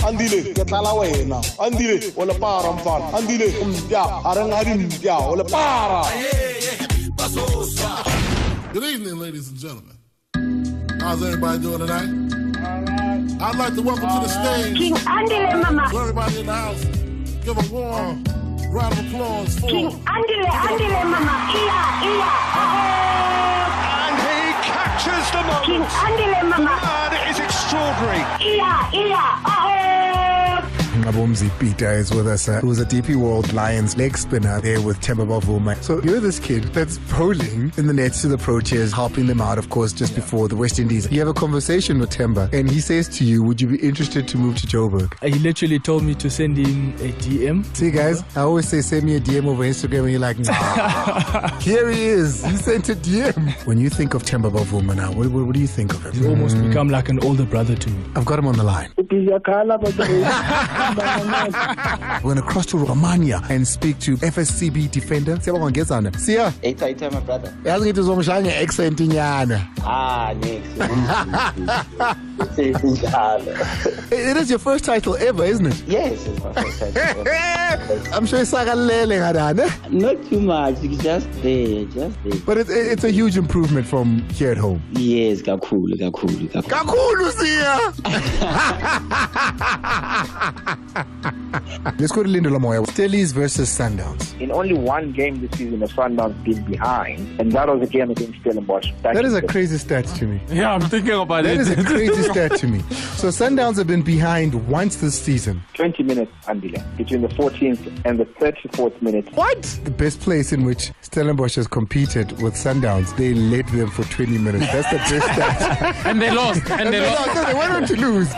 andile ke tlala wena andile o le para mfana andile mtya arengadi mtya o le para. Good evening, ladies and gentlemen. How's everybody doing tonight? I'd like to welcome to the stage King Andile Mama. to everybody in the house. Give a warm round of applause for King Andile Mama. And he captures the moment. King Andile Mama. Man, it is extraordinary. Abomzi Peter is with us, who was a DP World Lions leg spinner there with Themba Bavuma. So you're this kid that's bowling in the nets to the Proteas, helping them out, of course, just before the West Indies. You have a conversation with Themba, and he says to you, would you be interested to move to Joburg? He literally told me to send him a DM. See, guys, I always say send me a DM over Instagram, and you're like, nah. Here he is. He sent a DM. When you think of Themba Bavuma now, what do you think of him? He's almost become like an older brother to me. I've got him on the line. We're going to cross to Romania and speak to FSCB defender. Sia, Ita, my brother. accent inyana. It is your first title ever, isn't it? Yes, it's my first time. I'm sure it's Not too much, it's just there. But it's a huge improvement from here at home. Yes, kakulu. Kakulu, Sia! Let's go to Lindo Lamoya. Stellies versus Sundowns. In only one game this season, the Sundowns been behind, and that was a game against Stellenbosch. That is a crazy stat to me. Yeah, I'm thinking about That is a crazy stat to me. So Sundowns have been behind once this season. 20 minutes, Andile, between the 14th and the 34th minute. What? The best place in which Stellenbosch has competed with Sundowns, they led them for 20 minutes. That's the best stat. And they lost. No, they went on to lose.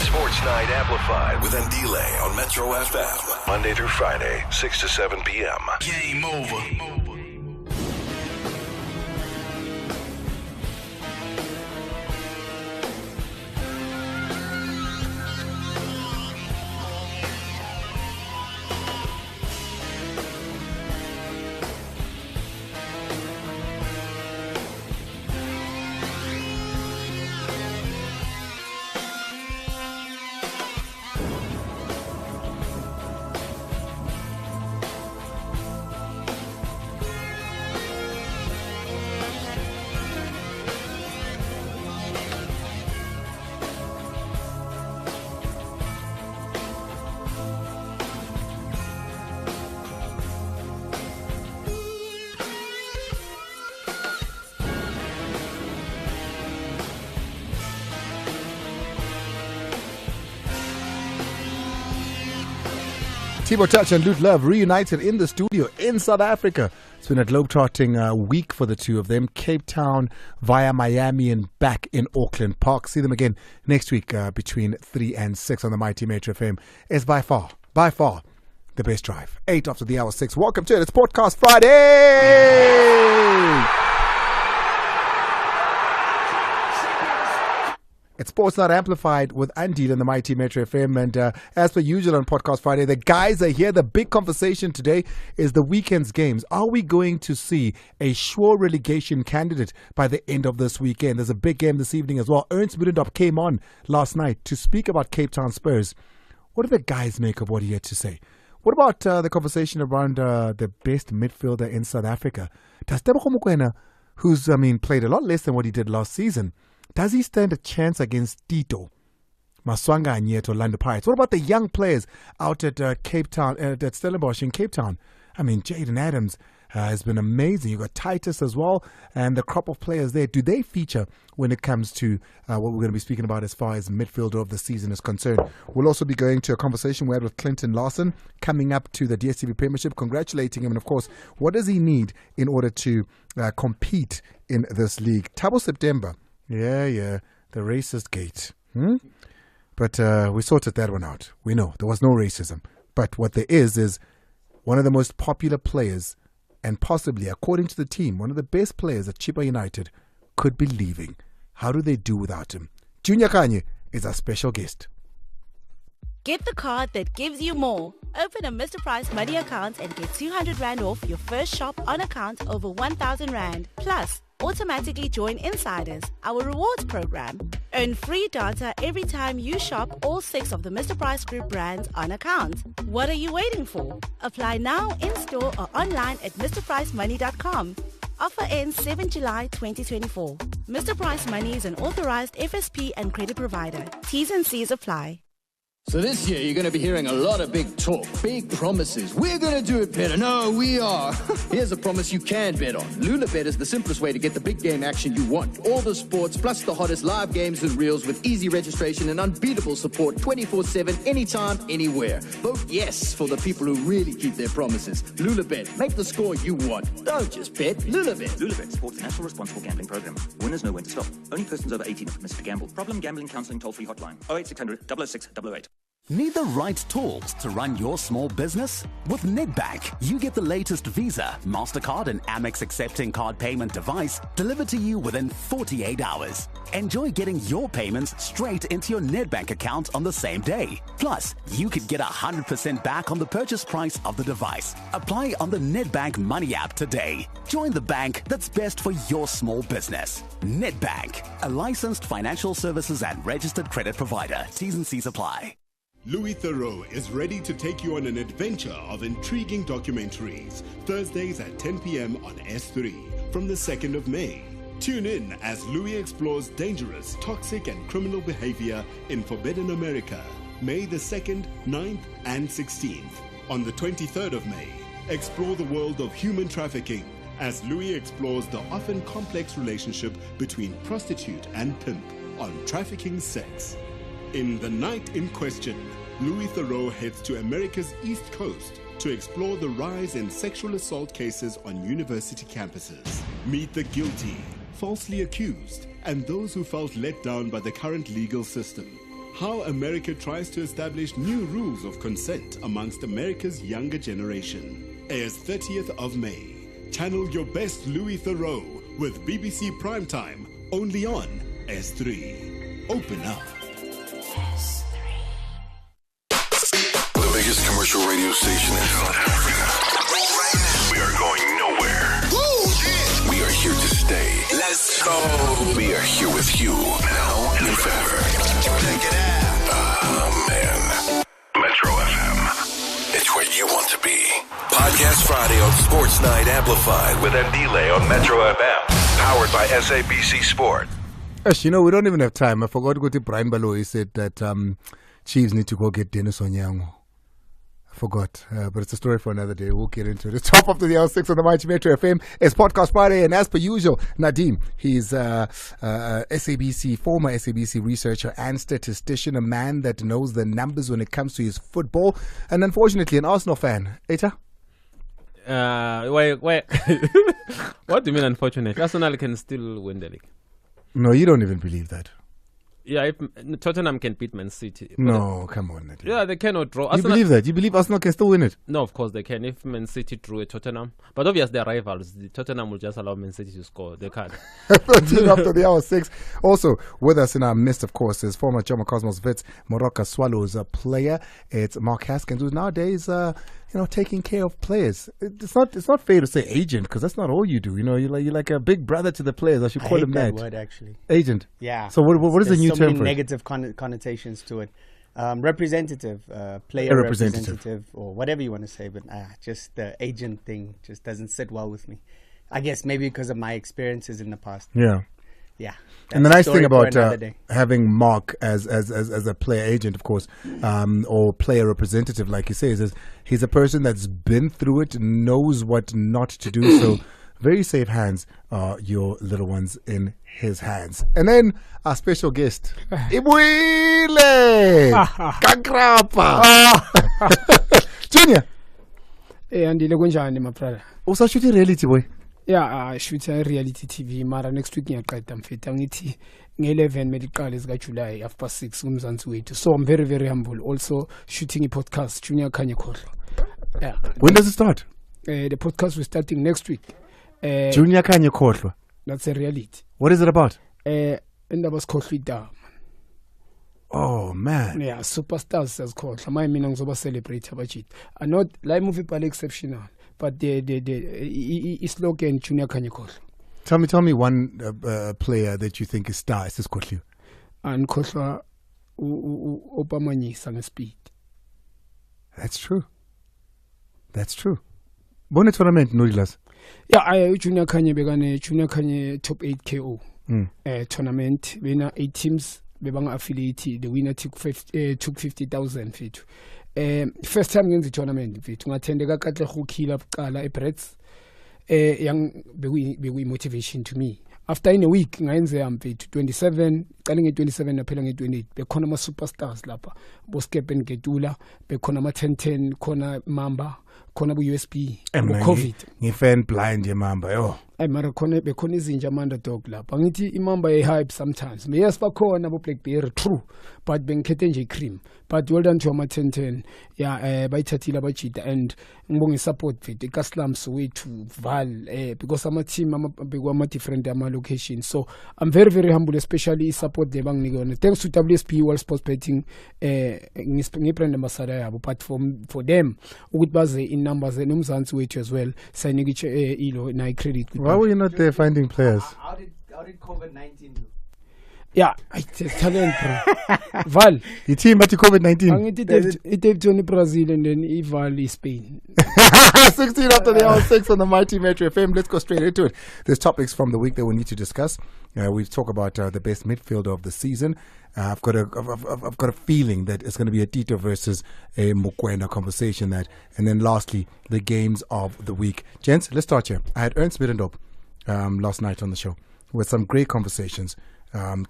Sports Night Amplified with Andile on Metro FM. Monday through Friday, 6 to 7 p.m. Game over. Thibaut Touch and Lute Love reunited in the studio in South Africa. It's been a globetrotting week for the two of them. Cape Town via Miami and back in Auckland Park. See them again next week between 3 and 6 on the Mighty Metro FM. It's by far the best drive. 8 after the hour 6. Welcome to it. It's Podcast Friday. It's Sports Night Amplified with Andile and the Mighty Metro FM. And as per usual on Podcast Friday, the guys are here. The big conversation today is the weekend's games. Are we going to see a sure relegation candidate by the end of this weekend? There's a big game this evening as well. Ernst Middendorp came on last night to speak about Cape Town Spurs. What do the guys make of what he had to say? What about the conversation around the best midfielder in South Africa? Does Tebogo Mokoena, who's played a lot less than what he did last season, does he stand a chance against Tito, Maswanga and Yeto, Orlando Pirates? What about the young players out at Cape Town, at Stellenbosch in Cape Town? Jaden Adams has been amazing. You've got Titus as well, and the crop of players there. Do they feature when it comes to what we're going to be speaking about as far as midfielder of the season is concerned? We'll also be going to a conversation we had with Clinton Larson coming up to the DStv Premiership, congratulating him. And of course, what does he need in order to compete in this league? Thabo September. Yeah, the racist gate. But we sorted that one out. We know there was no racism. But what there is one of the most popular players, and possibly, according to the team, one of the best players at Chippa United could be leaving. How do they do without him? Junior Kanye is our special guest. Get the card that gives you more. Open a Mr. Price Money account and get 200 Rand off your first shop on account over 1,000 Rand. Plus, automatically join Insiders, our rewards program. Earn free data every time you shop all 6 of the Mr. Price Group brands on account. What are you waiting for? Apply now in-store or online at mrpricemoney.com. Offer ends 7 July 2024. Mr. Price Money is an authorized FSP and credit provider. T's and C's apply. So this year, you're going to be hearing a lot of big talk, big promises. We're going to do it better. No, we are. Here's a promise you can bet on. Lulabet is the simplest way to get the big game action you want. All the sports, plus the hottest live games and reels with easy registration and unbeatable support 24/7, anytime, anywhere. Vote yes for the people who really keep their promises. Lulabet, make the score you want. Don't just bet. Lulabet. Lulabet supports the National Responsible Gambling Program. Winners know when to stop. Only persons over 18 are permitted to gamble. Problem gambling counselling toll-free hotline. 08600 006 008. Need the right tools to run your small business? With Nedbank, you get the latest Visa, MasterCard and Amex accepting card payment device delivered to you within 48 hours. Enjoy getting your payments straight into your Nedbank account on the same day. Plus, you could get 100% back on the purchase price of the device. Apply on the Nedbank Money app today. Join the bank that's best for your small business. Nedbank, a licensed financial services and registered credit provider. T's and C's apply. Louis Theroux is ready to take you on an adventure of intriguing documentaries, Thursdays at 10 p.m. on S3 from the 2nd of May. Tune in as Louis explores dangerous, toxic and criminal behavior in Forbidden America, May the 2nd, 9th and 16th. On the 23rd of May, explore the world of human trafficking as Louis explores the often complex relationship between prostitute and pimp on Trafficking Sex. In The Night in Question, Louis Theroux heads to America's East Coast to explore the rise in sexual assault cases on university campuses. Meet the guilty, falsely accused, and those who felt let down by the current legal system. How America tries to establish new rules of consent amongst America's younger generation. Airs 30th of May. Channel your best Louis Theroux with BBC Primetime, only on S3. Open up. The biggest commercial radio station in South Africa. We are going nowhere. We are here to stay. Let's go. We are here with you now and forever. Check it out. Oh, man. Metro FM. It's where you want to be. Podcast Friday on Sports Night Amplified with Ndile on Metro FM. Powered by SABC Sport. Yes, you know, we don't even have time. I forgot to go to Brian Baloyi said that Chiefs need to go get Dennis Onyango. I forgot, but it's a story for another day. We'll get into it. It's top of the hour 6 on the Mighty Metro FM. It's Podcast Friday, and as per usual, Nadim, he's SABC, former SABC researcher and statistician, a man that knows the numbers when it comes to his football, and unfortunately an Arsenal fan. Eta? Wait. What do you mean unfortunately? Arsenal can still win the league. No, you don't even believe that. Yeah, if Tottenham can beat Man City. No, come on. Nadim. Yeah, they cannot draw. You Arsenal, believe that? You believe Arsenal can still win it? No, of course they can. If Man City drew at Tottenham. But obviously they're rivals. Tottenham will just allow Man City to score. They can't. 13 after the hour 6. Also, with us in our midst, of course, is former Choma Cosmos Wits, Moroka Swallows player. It's Mark Haskins, who's nowadays, taking care of players. It's not fair to say agent, because that's not all you do. You know, you're like a big brother to the players. I should call him that. Word, actually. Agent. Yeah. So what is the new term for it? Negative connotations to it. Representative, player representative, or whatever you want to say, but just the agent thing just doesn't sit well with me. I guess maybe because of my experiences in the past. Yeah. Yeah. And the nice thing about having Mark as a player agent, of course, or player representative, like he says, is he's a person that's been through it, knows what not to do. So very safe hands are your little ones in his hands. And then our special guest, Ibwile Kakrapa Junior. Hey, Andy, my brother. Also shooting reality boy. Yeah, shoot a reality TV. Mara next week I'm fit. 11 medical is July after 6 umzansi. So I'm very, very humble. Also shooting a podcast, Junior Kanye Kotlwa. Yeah. When does it start? The podcast will starting next week. Junior Kanye Kotlwa. That's a reality. What is it about? And that was Kotlwa. Oh man. Yeah, superstars siyazikhohlwa. Manje mina ngizoba celebrate abajit. Not la movie pale exceptional, but the slogan Junior Khanye khohlwa. Tell me one player that you think is star. Is this Khohliwe? And khohlwa opamanyisa ngespeed. That's true. Bonnet tournament Nurilas. Yeah, I Junior Khanye begane Junior Khanye top 8 KO. Tournament winner 8 teams bebanga affiliate. The winner took 50,000 fethu. First time ngenza tournament fethu ngathendeka kahle ukukhila kuqala eBrets. Yang be motivation to me. After in a week ngayenze mfethu 27 qale nge27 naphela nge28 bekhona ama superstars lapha bo Skepen Gedula bekhona ama 1010 khona Mamba khona bu USB bu COVID ngifan blind ye Mamba yo mara khona bekhona izinja underdog lapha ngithi imamba ye hype sometimes yes bakhona bo Blackberry true but bengikhethe nje cream but well done to ama 1010 yeah bayithathile abajida and ngibonge support fit iKaslams wethu Val because ama team ama different ama locations so I'm very very humble especially support the banginikona thanks to WSP World Sports Betting ngibrand ambassador yabo but for them ukuthi baze in numbers nomzansi wethu as well sayinike ilo na credit. Why were you not there finding players? How did COVID-19 do? Yeah, talent, bro. Val. The team at COVID-19. It takes to Brazil and then Val is Spain. 16 after the hour 6 on the Mighty Metro FM. Let's go straight into it. There's topics from the week that we need to discuss. We've talked about the best midfielder of the season. I've got a feeling that it's going to be a Tito versus a Mokwena conversation. And then lastly, the games of the week. Gents, let's start here. I had Ernst Middendorp last night on the show with some great conversations.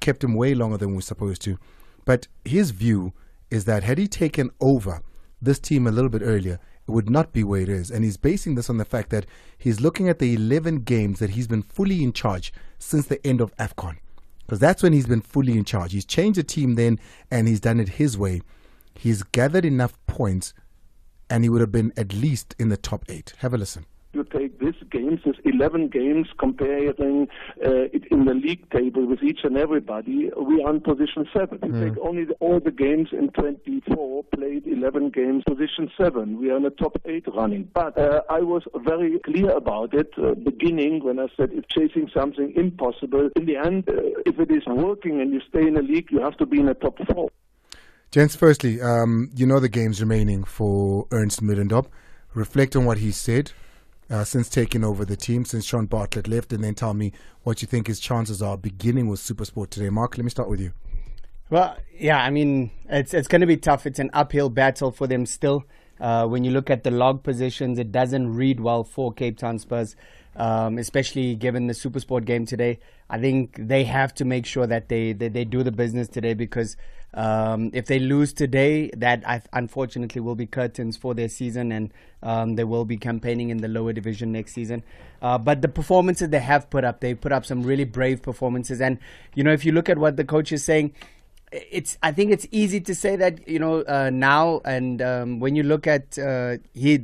Kept him way longer than we were supposed to. But his view is that had he taken over this team a little bit earlier, it would not be where it is. And he's basing this on the fact that he's looking at the 11 games that he's been fully in charge since the end of AFCON. Because that's when he's been fully in charge. He's changed the team then and he's done it his way. He's gathered enough points and he would have been at least in the top 8. Have a listen. You take these games, these 11 games, comparing it in the league table with each and everybody, we are in position 7. You take only all the games in 24, played 11 games, position 7. We are in the top 8 running. But I was very clear about it, beginning when I said if chasing something impossible, in the end, if it is working and you stay in the league, you have to be in the top 4. Gents, firstly, you know the games remaining for Ernst Middendorp. Reflect on what he said. Since taking over the team, since Sean Bartlett left, and then tell me what you think his chances are beginning with SuperSport today. Mark, let me start with you. Well, yeah, I mean, it's going to be tough. It's an uphill battle for them still. When you look at the log positions, it doesn't read well for Cape Town Spurs, especially given the SuperSport game today. I think they have to make sure that they do the business today because if they lose today, that unfortunately will be curtains for their season and they will be campaigning in the lower division next season. But the performances they have put up, they put up some really brave performances. And, you know, if you look at what the coach is saying, I think it's easy to say that, you know, now and when you look at the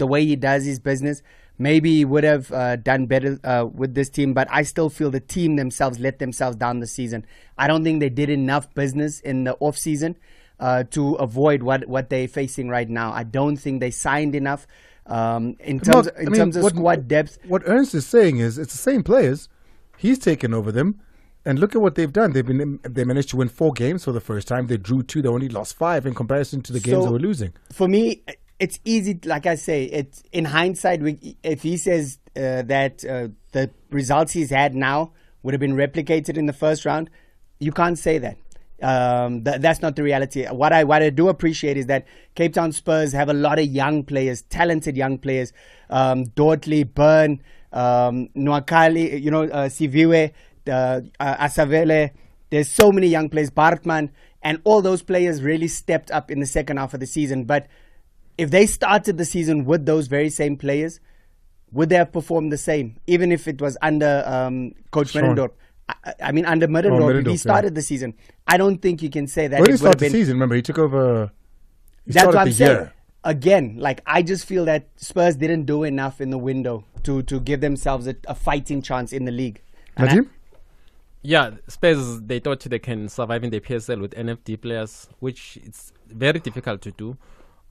way he does his business, maybe he would have done better with this team, but I still feel the team themselves let themselves down the season. I don't think they did enough business in the off season to avoid what they're facing right now. I don't think they signed enough in terms of squad depth. What Ernst is saying is it's the same players. He's taken over them. And look at what they've done. They managed to win 4 games for the first time. They drew 2. They only lost 5 in comparison to the games they were losing. For me, it's easy. Like I say, it's in hindsight. If he says that the results he's had now would have been replicated in the first round, you can't say that. That's not the reality. What I do appreciate is that Cape Town Spurs have a lot of young players, talented young players. Dortley, Byrne, Nwakali, Siviwe. Asavele, there's so many young players, Bartman, and all those players really stepped up in the second half of the season. But if they started the season with those very same players, would they have performed the same? Even if it was under Coach Middendorp. I mean, under Middendorp, he started the season. I don't think you can say that. Where did he start the season? Remember, he took over. That's what I'm saying. Again, like I just feel that Spurs didn't do enough in the window to give themselves a fighting chance in the league. Najim? Yeah, Spurs, they thought they can survive in the PSL with NFD players, which it's very difficult to do.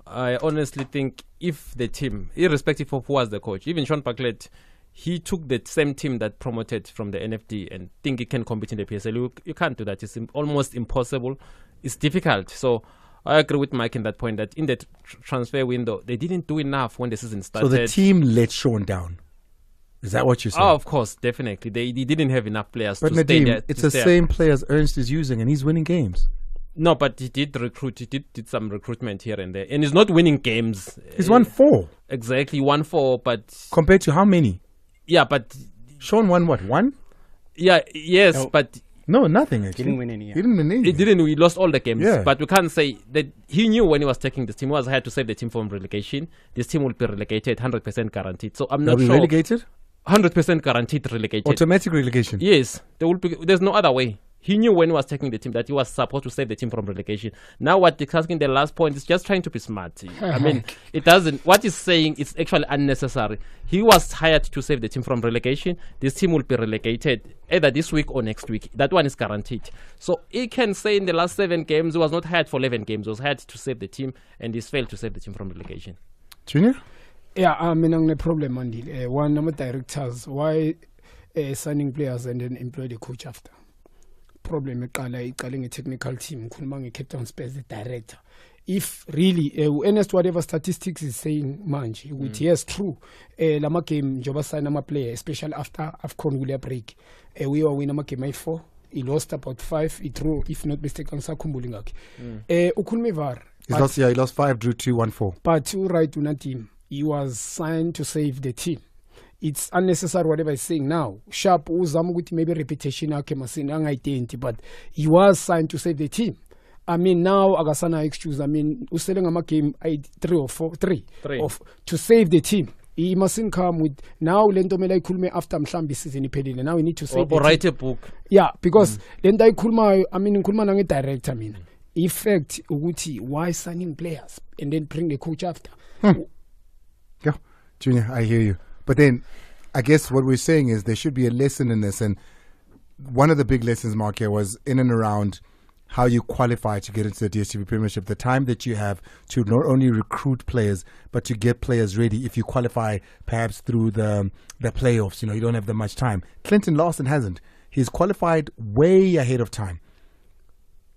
I honestly think if the team, irrespective of who was the coach, even Sean Parklett, he took the same team that promoted from the NFD and think he can compete in the PSL. You can't do that. It's almost impossible. It's difficult. So I agree with Mike in that point that in the transfer window, they didn't do enough when the season started. So the team let Sean down. Is that what you're saying? Oh, of course, definitely. They didn't have enough players but to Nadeem, stay there. It's the same players Ernst is using, and he's winning games. No, but he did recruit. He did some recruitment here and there. And he's not winning games. He's won 4. Exactly, 1-4, but... Compared to how many? Yeah, but... Sean won what, 1? Yeah, yes, No. but... No, nothing actually. He didn't win any. He didn't win any. He didn't. He lost all the games. Yeah. But we can't say that he knew when he was taking this team. He was had to save the team from relegation. This team will be relegated, 100% guaranteed. So I'm not They'll be sure. relegated? 100% guaranteed relegated. Automatic relegation? Yes. There will be. There's no other way. He knew when he was taking the team that he was supposed to save the team from relegation. Now what he's asking the last point is just trying to be smart. I mean, it doesn't. What he's saying is actually unnecessary. He was hired to save the team from relegation. This team will be relegated either this week or next week. That one is guaranteed. So he can say in the last 7 games, he was not hired for 11 games. He was hired to save the team, and he's failed to save the team from relegation. Junior? Yeah, I mean, the problem, Andy. One of the directors, why signing players and then employ the coach after? Problem calling a technical team, Kulmangi Captain Spurs, the director. If really, Ernest, whatever statistics is saying, Manji, which yes, true. Lama game, Joba sign a player, especially after AFCON will break. We were winning a game 4. He lost about 5. He drew, if not mistaken, Sakumbulingaki. Ukulmevar. He lost 5, drew 2, 1-4. But you right to that team. He was signed to save the team. It's unnecessary whatever he's saying now. Sharp uzamuguti maybe repetition identity, but he was signed to save the team. I mean now agasana excuse. I mean useleng ama game 3 or 4 of to save the team. He mustn't come with now lento mela ikhulume after mhlambi season iphelile. Now we need to save the or team. write a book. Yeah, because lento ikhuluma I mean ngikhuluma nange director mina. Effect ukuthi why signing players and then bring the coach after. Yeah, Junior, I hear you. But then, I guess what we're saying is there should be a lesson in this. And one of the big lessons, Mark, here was in and around how you qualify to get into the DStv Premiership. The time that you have to not only recruit players, but to get players ready. If you qualify perhaps through the playoffs, you don't have that much time. Clinton Larson hasn't. He's qualified way ahead of time.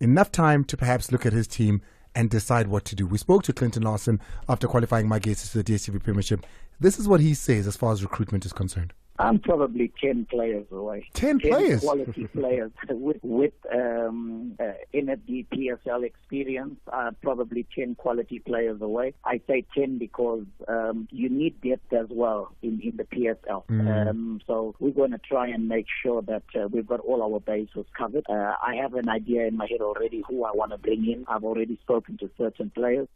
Enough time to perhaps look at his team and decide what to do. We spoke to Clinton Larson after qualifying my Gates to the DStv Premiership. This is what he says as far as recruitment is concerned. I'm probably 10 players away. 10 players? Quality players with NFD PSL experience. Probably 10 quality players away. I say 10 because you need depth as well in the PSL. So we're going to try and make sure that we've got all our bases covered. I have an idea in my head already who I want to bring in. I've already spoken to certain players.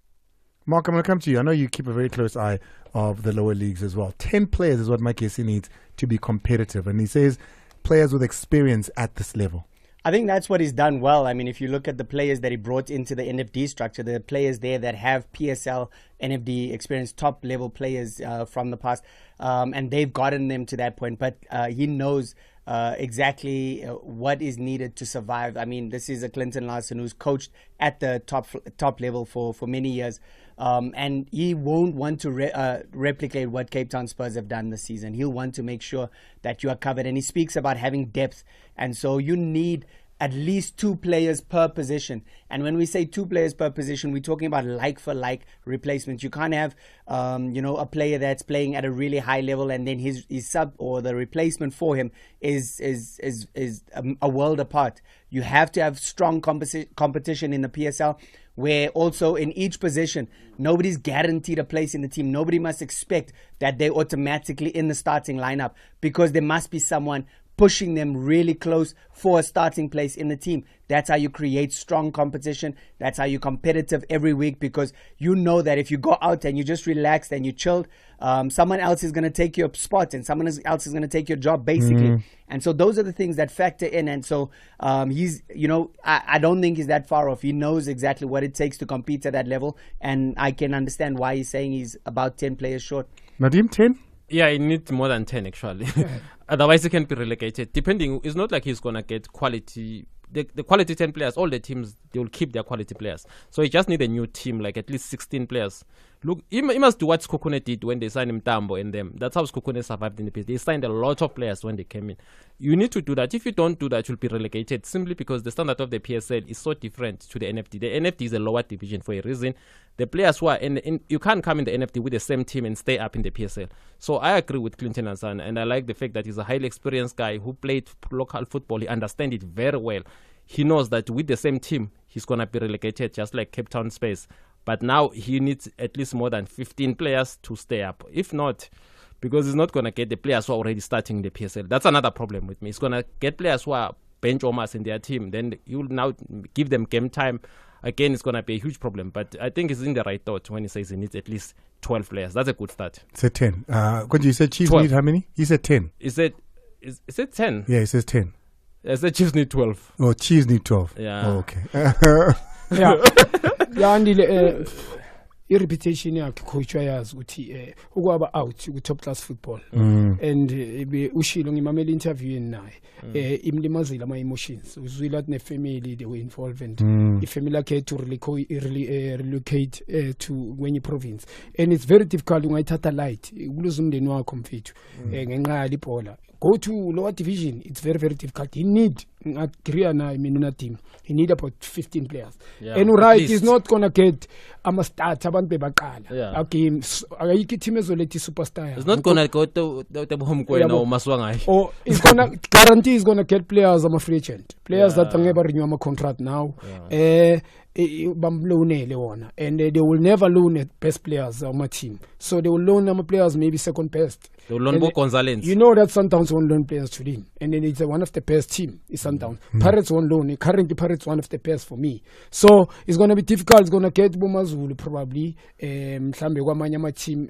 Mark, I'm going to come to you. I know you keep a very close eye of the lower leagues as well. 10 players is what Mike Casey needs to be competitive. And he says players with experience at this level. I think that's what he's done well. I mean, if you look at the players that he brought into the NFD structure, the players there that have PSL, NFD experience, top level players from the past, and they've gotten them to that point. But he knows exactly what is needed to survive. I mean, this is a Clinton Larson who's coached at the top level for many years. And he won't want to replicate what Cape Town Spurs have done this season. He'll want to make sure that you are covered. And he speaks about having depth. And so you need at least 2 players per position. And when we say 2 players per position, we're talking about like-for-like replacements. You can't have, a player that's playing at a really high level and then his sub or the replacement for him is a world apart. You have to have strong competition in the PSL, where also in each position, nobody's guaranteed a place in the team. Nobody must expect that they're automatically in the starting lineup, because there must be someone pushing them really close for a starting place in the team. That's how you create strong competition. That's how you're competitive every week, because you know that if you go out and you just relaxed and you chilled, someone else is going to take your spot and someone else is going to take your job, basically. And so those are the things that factor in. And so he's, I don't think he's that far off. He knows exactly what it takes to compete at that level. And I can understand why he's saying he's about 10 players short. Nadeem, 10? Yeah, he needs more than 10 actually. Otherwise, he can be relegated. Depending, it's not like he's gonna get quality. The quality 10 players, all the teams, they will keep their quality players. So he just need a new team, like at least 16 players. Look, he must do what Skokune did when they signed him, Tambo and them. That's how Skokune survived in the PSL. They signed a lot of players when they came in. You need to do that. If you don't do that, you'll be relegated simply because the standard of the PSL is so different to the NFT. The NFT is a lower division for a reason. The players who are you can't come in the NFT with the same team and stay up in the PSL. So I agree with Clinton Hassan, and I like the fact that he's a highly experienced guy who played local football. He understands it very well. He knows that with the same team, he's going to be relegated just like Cape Town Space. But now he needs at least more than 15 players to stay up. If not, because he's not going to get the players who are already starting in the PSL. That's another problem with me. He's going to get players who are bench warmers in their team. Then you'll now give them game time. Again, it's going to be a huge problem. But I think he's in the right thought when he says he needs at least 12 players. That's a good start. He said 10. You said Chiefs need how many? He said 10. He said 10. Yeah, he says 10. I said Chiefs need 12. Oh, Chiefs need 12. Yeah. Oh, okay. Yeah. Andile i-reputation yakhe coach wayazi ukuthi ukwaba out ku-top class football and ushilo ngimamela interview naye imlimazile ama-emotions uzwile athi ne-family they were involved and i-family yakhe to relocate to kwenye province and it's very difficult ungayithatha light kuluza umndeni wakho mfethu ngenxa yalibhola go to lower division, it's very, very difficult. He need team. He need about 15 players. Yeah, and right, he's not gonna get a start abantu bebaqala. Yeah. Okay, ayikho team ezolethi superstar. He's not gonna go to home kwena or Maswangai. Or he's gonna guarantee he's gonna get players on a free agent. Players that never renew a contract now. Bamloanele wona, and they will never loan at best players on my team. So they will loan them players maybe second best. They will loan Bo Gonzalez. You know that Sundowns won't loan players to them, and then it's one of the best team is Sundowns. Pirates won't loan. Currently, Pirates one of the best for me. So it's gonna be difficult. It's gonna get Bomazulu probably. Mhlambe kwamanye ama team.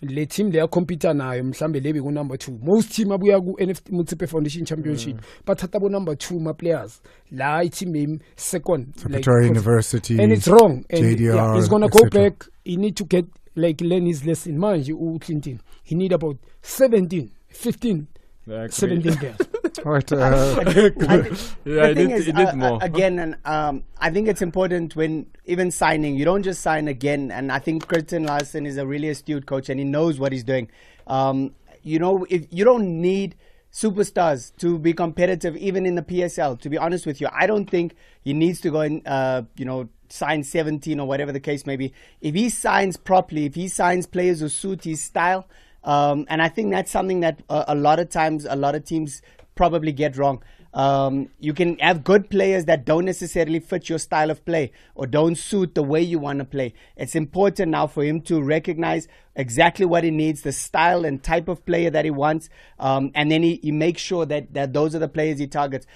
Le team they are competing nayo. Mhlambe lebi ku number 2. Most team abuya ku NFT Mutsipe Foundation Championship. But hatabo number 2 ma players. La team name second. Pretoria University. And it's wrong. And JDR, he's gonna go back. He need to get learn his lesson. Man, Clinton. He need about 17, 15, 17 players. Right. The thing is, again, and I think it's important when even signing, you don't just sign again. And I think Christian Larsen is a really astute coach, and he knows what he's doing. If you don't need superstars to be competitive, even in the PSL. To be honest with you, I don't think he needs to go and sign 17 or whatever the case may be. If he signs properly, if he signs players who suit his style, and I think that's something that a lot of times a lot of teams probably get wrong. You can have good players that don't necessarily fit your style of play or don't suit the way you want to play. It's important now for him to recognize exactly what he needs, the style and type of player that he wants, and then he makes sure that those are the players he targets.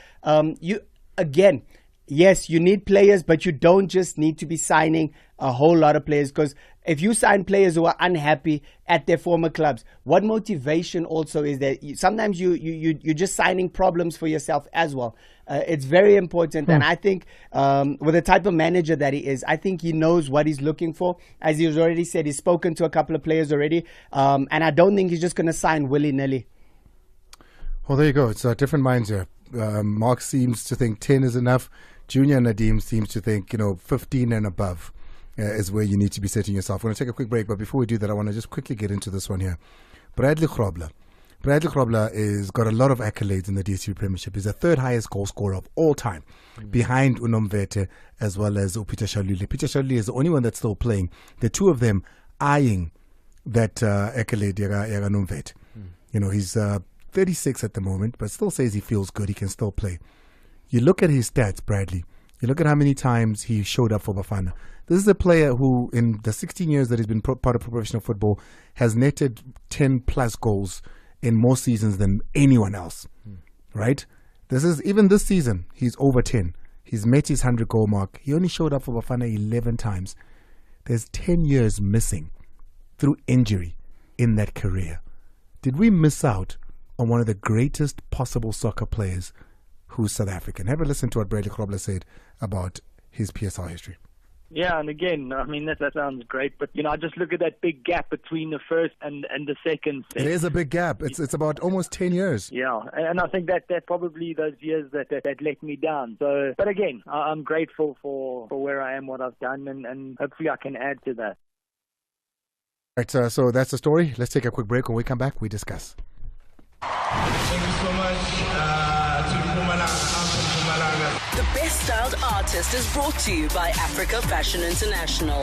Yes, you need players, but you don't just need to be signing a whole lot of players, because if you sign players who are unhappy at their former clubs, what motivation also is that sometimes you're just signing problems for yourself as well. It's very important, and I think with the type of manager that he is, I think he knows what he's looking for. As he's already said, he's spoken to a couple of players already, and I don't think he's just going to sign willy-nilly. Well, there you go. It's different minds here. Mark seems to think 10 is enough. Junior Nadim seems to think, 15 and above is where you need to be setting yourself. We're going to take a quick break, but before we do that, I want to just quickly get into this one here. Bradley Grobler. Bradley Grobler is got a lot of accolades in the DStv Premiership. He's the third highest goal scorer of all time, behind Unomvete as well as Peter Shaluli. Peter Shaluli is the only one that's still playing. The two of them eyeing that accolade, Yaga Nomvete. He's 36 at the moment, but still says he feels good. He can still play. You look at his stats, Bradley. You look at how many times he showed up for Bafana. This is a player who, in the 16 years that he's been part of professional football, has netted 10-plus goals in more seasons than anyone else, right? Even this season, he's over 10. He's met his 100-goal mark. He only showed up for Bafana 11 times. There's 10 years missing through injury in that career. Did we miss out on one of the greatest possible soccer players who's South African? Have a listen to what Bradley Grobler said about his PSL history. Yeah, and again, I mean, that sounds great, but, I just look at that big gap between the first and the second set. It is a big gap. It's about almost 10 years. Yeah, and I think that probably those years that let me down. So, but again, I'm grateful for where I am, what I've done, and hopefully I can add to that. Right, so that's the story. Let's take a quick break. When we come back, we discuss. Thank you so much to The Best Styled Artist is brought to you by Africa Fashion International.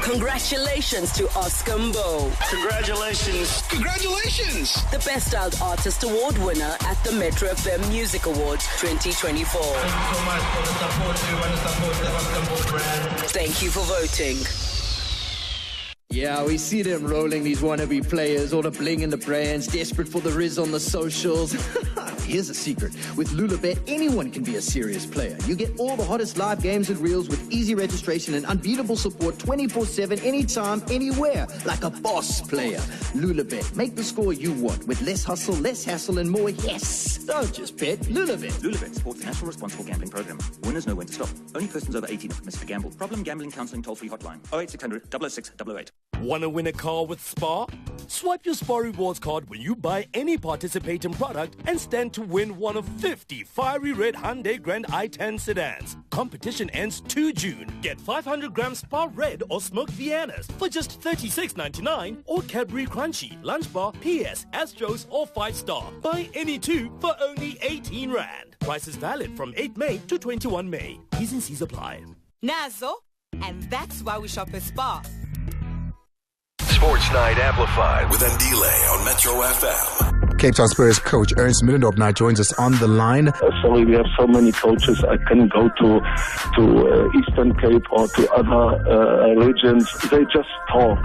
Congratulations to Oscar Mbo. Congratulations. Congratulations. The Best Styled Artist Award winner at the Metro FM Music Awards 2024. Thank you so much for the support. We want to support the Oscar Mbo brand. Thank you for voting. Yeah, we see them rolling, these wannabe players, all the bling in the brands, desperate for the riz on the socials. Here's a secret. With Lulabet, anyone can be a serious player. You get all the hottest live games and reels with easy registration and unbeatable support 24/7, anytime, anywhere, like a boss player. Lulabet, make the score you want with less hustle, less hassle, and more yes. Don't just bet, Lulabet. Lulabet supports the National Responsible Gambling Program. Winners know when to stop. Only persons over 18 are permitted to gamble. Problem gambling counselling toll-free hotline. 08600 006 008. Want to win a car with Spar? Swipe your Spar Rewards card when you buy any participating product and stand to win one of 50 fiery red Hyundai Grand i10 sedans. Competition ends 2 June. Get 500 grams Spar Red or Smoked Viennas for just $36.99 or Cadbury Crunchy, Lunch Bar, PS, Astros or 5-star. Buy any two for only 18 Rand. Price is valid from 8 May to 21 May. T's and C's apply. Nazo, and that's why we shop at Spar. Sports Night Amplified with Andile on Metro FM. Cape Town Spurs coach Ernst Middendorp now joins us on the line. Sorry, we have so many coaches. I can go to Eastern Cape or to other regions. They just talk.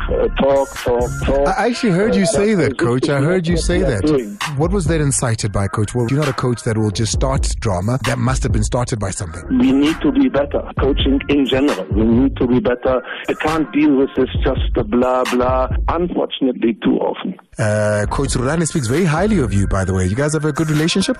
I actually heard you say that, coach. I heard you say that. What was that incited by, coach? Well, you're not a coach that will just start drama. That must have been started by something. We need to be better. Coaching in general. We need to be better. I can't deal with this just blah, blah. Unfortunately, too often. Coach Rulani speaks very highly of you, by the way. You guys have a good relationship?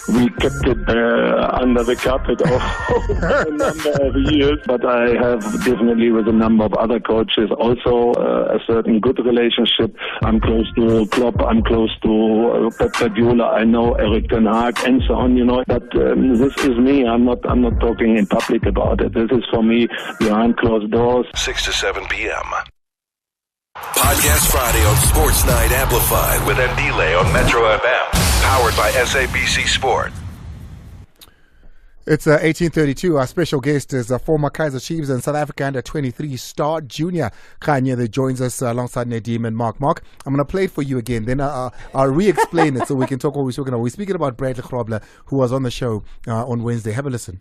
We kept it under the carpet over a number of years, but I have definitely with a number of other coaches also a certain good relationship. I'm close to Klopp, I'm close to Pep Guardiola, I know Eric Ten Hag and so on, but this is me. I'm not talking in public about it. This is for me behind closed doors. 6 to 7 p.m. Podcast Friday on Sports Night Amplified with Andile on Metro FM. Powered by SABC Sport. It's 1832. Our special guest is former Kaizer Chiefs and South Africa under-23 star junior Kanye that joins us alongside Nadim and Mark. Mark, I'm going to play it for you again. Then I'll re-explain it so we can talk what we're talking about. We're speaking about Bradley Grobler, who was on the show on Wednesday. Have a listen.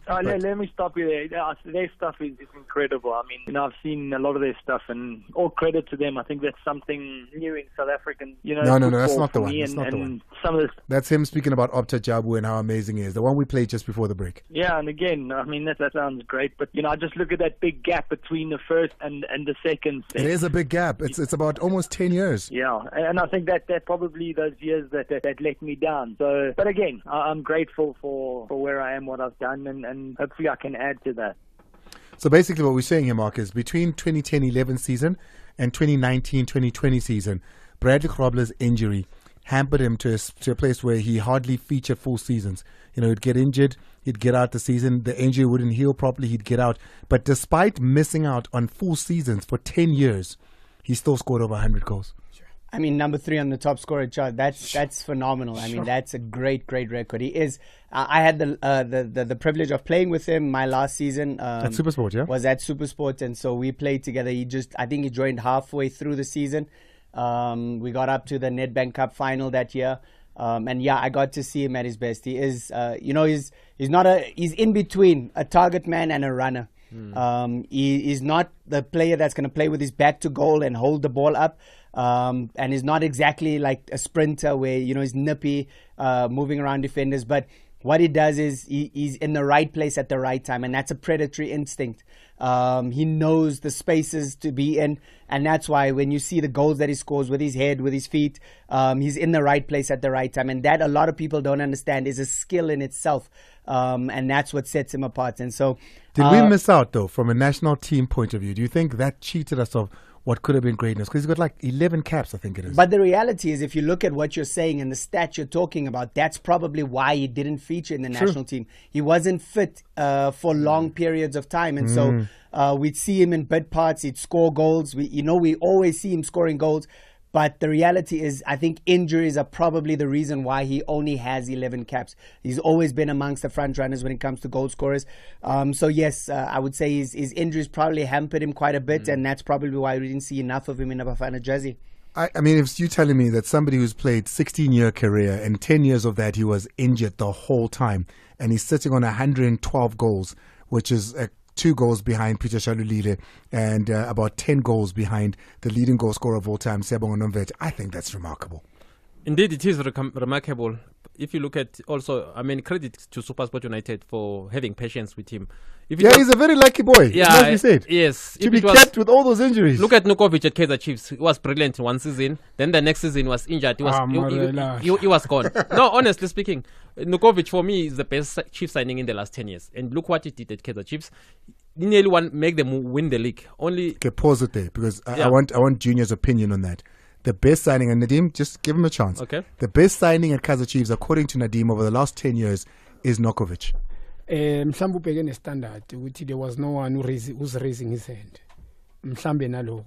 Let me stop you there. Their stuff is incredible. I mean, I've seen a lot of their stuff, and all credit to them. I think that's something new in South African. No, that's not the one. That's not the one. Some of this. That's him speaking about Opta Jabu and how amazing he is. The one we played just before the break. Yeah, and again, I mean, that sounds great, but I just look at that big gap between the first and the second set. It is a big gap. It's about almost 10 years. Yeah, and I think that probably those years that let me down. So, but again, I'm grateful for where I am, what I've done, and hopefully I can add to that. So basically what we're saying here, Mark, is between 2010-11 season and 2019-2020 season, Bradley Grobler's injury hampered him to a place where he hardly featured full seasons. He'd get injured, he'd get out the season, the injury wouldn't heal properly, he'd get out. But despite missing out on full seasons for 10 years, he still scored over 100 goals. I mean, number 3 on the top scorer chart. That's phenomenal. I mean, that's a great record. He is. I had the privilege of playing with him my last season. At SuperSport, yeah. Was at SuperSport, and so we played together. I think he joined halfway through the season. We got up to the Nedbank Cup final that year. And yeah, I got to see him at his best. He is, he's in between a target man and a runner. He is not the player that's going to play with his back to goal and hold the ball up. And is not exactly like a sprinter where, he's nippy, moving around defenders, but what he does is he's in the right place at the right time, and that's a predatory instinct. He knows the spaces to be in, and that's why when you see the goals that he scores with his head, with his feet, he's in the right place at the right time, and that a lot of people don't understand is a skill in itself, and that's what sets him apart. And so, did we miss out though from a national team point of view? Do you think that cheated us of what could have been greatness? Because he's got like 11 caps, I think it is. But the reality is, if you look at what you're saying and the stats you're talking about, that's probably why he didn't feature in the national team. He wasn't fit for long periods of time. And so we'd see him in bit parts. He'd score goals. We always see him scoring goals. But the reality is, I think injuries are probably the reason why he only has 11 caps. He's always been amongst the front runners when it comes to goal scorers. So yes, I would say his injuries probably hampered him quite a bit, and that's probably why we didn't see enough of him in a Bafana jersey. I mean, if you're telling me that somebody who's played 16-year career and 10 years of that he was injured the whole time, and he's sitting on 112 goals, which is 2 goals behind Peter Shalulile and about 10 goals behind the leading goal scorer of all time, Siyabonga Nomvete. I think that's remarkable. Indeed, it is remarkable. If you look at also, I mean, credit to SuperSport United for having patience with him. He's a very lucky boy. Yeah, must be said. Yes. To be kept with all those injuries. Look at Nukovic at Kaizer Chiefs. He was brilliant in one season. Then the next season was injured. He was gone. No, honestly speaking, Nukovic for me is the best Chiefs signing in the last 10 years. And look what he did at Kaizer Chiefs. He nearly make them win the league. Okay, pause it there because I want Junior's opinion on that. The best signing, and Nadim, just give him a chance. Okay. The best signing at Kaizer Chiefs, according to Nadim, over the last 10 years is Nukovic. Standard, there was no one who's raising his hand.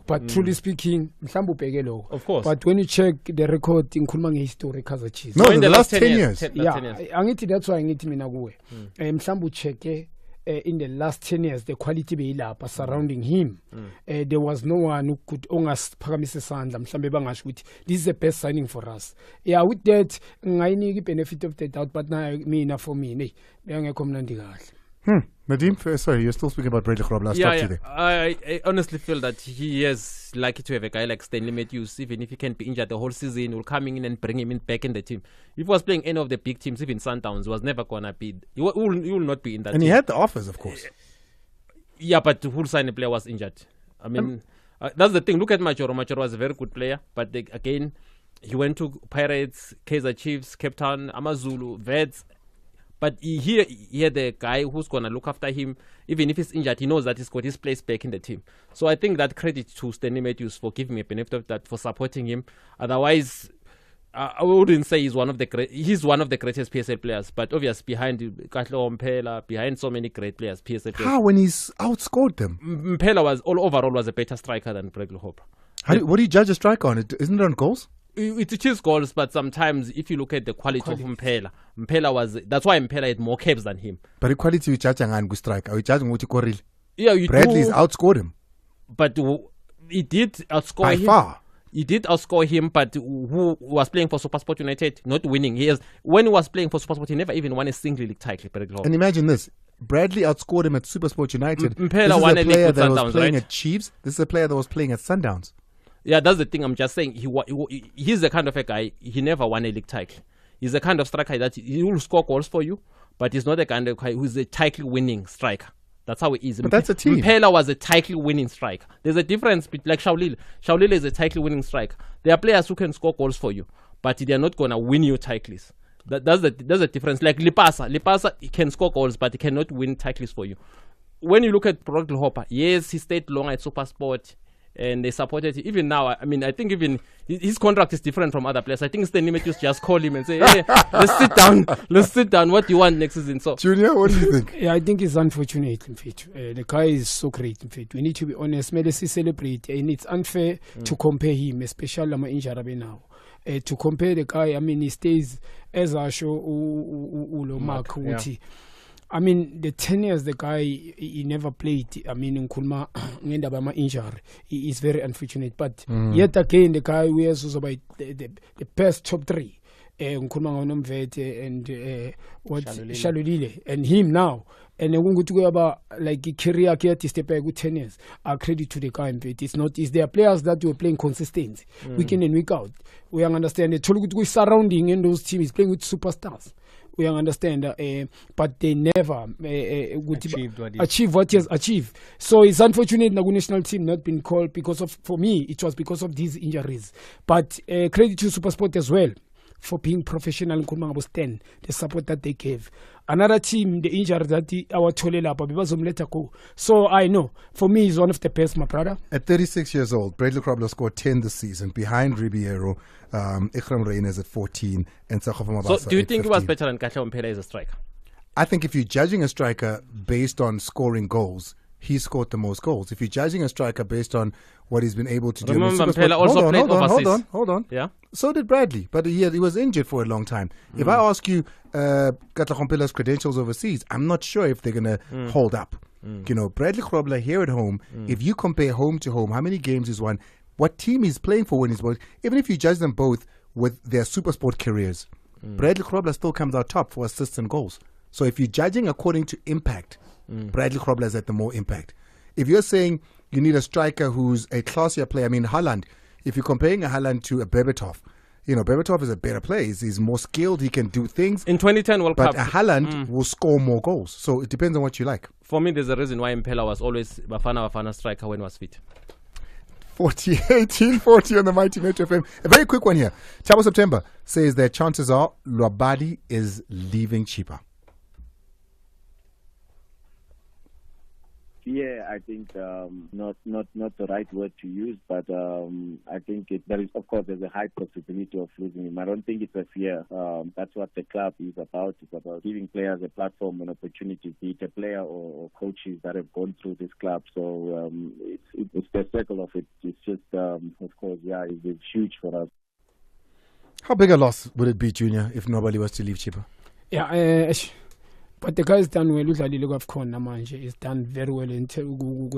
But truly speaking, of course. But when you check the record in Kulmange history, Kaizer Chiefs. No, in the last 10 years. That's why I need to Msambu check. In the last 10 years, the quality be surrounding him. There was no one who could ongas paramise sandla. This is the best signing for us. Yeah, with that, I need the benefit of the doubt, but now for me. Nadim, sorry, you're still speaking about Bradley Grobler. I honestly feel that he is lucky to have a guy like Stanley Matthews. Even if he can be injured the whole season, will come in and bring him back in the team. If he was playing any of the big teams, even Sundowns, was never going to be. He will not be in that team. And he had the offers, of course. Yeah, but who signed the player was injured. I mean, that's the thing. Look at Majoro. Majoro was a very good player, but again, he went to Pirates, Kaizer Chiefs, Cape Town, Amazulu, Vets. But here the guy who's going to look after him, even if he's injured, he knows that he's got his place back in the team. So I think that credit to Stanley Matthews for giving me a benefit of that, for supporting him. Otherwise, I wouldn't say he's one of the greatest PSL players. But obviously behind Kahlo Mpela, behind so many great players, PSL players. How when he's outscored them? Mpela overall was a better striker than Bradley Hopper. What do you judge a striker on? Isn't it on goals? It is goals, but sometimes if you look at the quality of Mpela that's why Mpela had more caps than him. But the quality you judge on good striker, are you judging what you call real? Yeah, Bradley's outscored him. But he did outscore him. By far. He did outscore him, but who was playing for SuperSport United, not winning. When he was playing for SuperSport, he never even won a single league title. And imagine this. Bradley outscored him at SuperSport United. Mpela won a league with Sundowns, was playing at Chiefs. This is a player that was playing at Sundowns. Yeah, that's the thing. I'm just saying he's the kind of a guy, he never won a league title. He's the kind of striker that he will score goals for you, but he's not the kind of guy who's a title-winning striker. That's how he is. But that's a team. Mpela was a title-winning striker. There's a difference between, like Shaulile. Shaulile is a title-winning striker. There are players who can score goals for you, but they're not going to win you titles. That's the difference. Like Lipasa he can score goals, but he cannot win titles for you. When you look at Bradley Hopper, yes, he stayed long at SuperSport, and they supported him. Even now, I mean, I think even his contract is different from other players. I think Stanley Matthews just call him and say, hey, let's sit down. What do you want next season? So, Junior, what do you think? Yeah, I think it's unfortunate. The guy is so great. We need to be honest. May let's celebrate. And it's unfair to compare him, especially injury now. To compare the guy, I mean, he stays as I show Mark Wuti. I mean, the 10 years the guy, he never played. I mean, in Kulma, injury, he is very unfortunate. But yet again, the guy wears also by the best top 3. Nkuluma Nomvete and Shalulile and him now. And when we talk about like career to step back with 10 years, I credit to the guy. It's their players that were playing consistent week in and week out. We understand the surrounding in those teams playing with superstars. We understand, but they never achieve what he has achieved. So it's unfortunate the national team not been called for me, it was because of these injuries. But credit to SuperSport as well for being professional in Kumangabo 10, the support that they gave. Another team, the injury that our Tolela, let go. So I know, for me, he's one of the best, my brother. At 36 years old, Bradley Grobler scored 10 this season, behind Ribeiro, Ikram Reyners at 14, and Sakhofa Mabasa. So do you think he was better than Katlego Mphela as a striker? I think if you're judging a striker based on scoring goals, he scored the most goals. If you're judging a striker based on what he's been able to do, remember Mphela also played overseas. Hold on. Yeah. So did Bradley, but he was injured for a long time. If I ask you Katlego Mphela's credentials overseas, I'm not sure if they're gonna hold up. You know, Bradley Grobler here at home. If you compare home to home, how many games he's won, what team he's playing for when he's both, even if you judge them both with their SuperSport careers, Bradley Grobler still comes out top for assists and goals. So if you're judging according to impact, Bradley Grobler is at the more impact. If you're saying you need a striker who's a classier player, I mean, Haaland, if you're comparing a Haaland to a Berbatov, you know, Berbatov is a better player. He's more skilled. He can do things. In 2010 World Cup. But a Haaland will score more goals. So it depends on what you like. For me, there's a reason why Mphela was always Bafana striker when he was fit. 1840 on the Mighty Metro FM. A very quick one here. Tabo September says that chances are Lwabadi is leaving cheaper. Yeah, I think not the right word to use, but I think there's a high possibility of losing him. I don't think it's a fear. That's what the club is about. It's about giving players a platform and opportunity, be it a player or coaches that have gone through this club. So it's the circle of it. It's just, of course, yeah, it's huge for us. How big a loss would it be, Junior, if nobody was to leave cheaper? Yeah, but the guy's done well. He's done very well in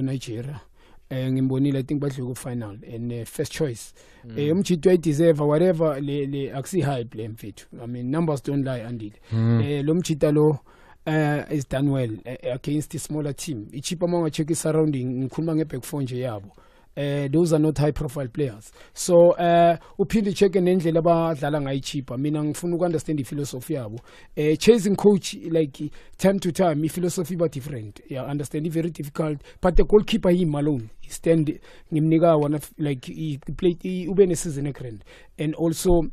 Nigeria. Ngimbonile, I think badle final and first choice. Umchitwa deserve whatever le axi high play mfethu. I mean, numbers don't lie, Andile. Lo mchita lo is done well against the smaller team. Ichipa manga check surrounding ngikhuluma ngeback four nje yabo. Those are not high profile players. So uphinde check nendlela abadlala ngayi cheaper. Mina ngifuna ukunderstand philosophy yabo. Chasing coach like time to time, philosophy but different. Yeah, understand it very difficult. But the goalkeeper him alone, he stand ngimnika one of like he played ube ne season ekrand. And also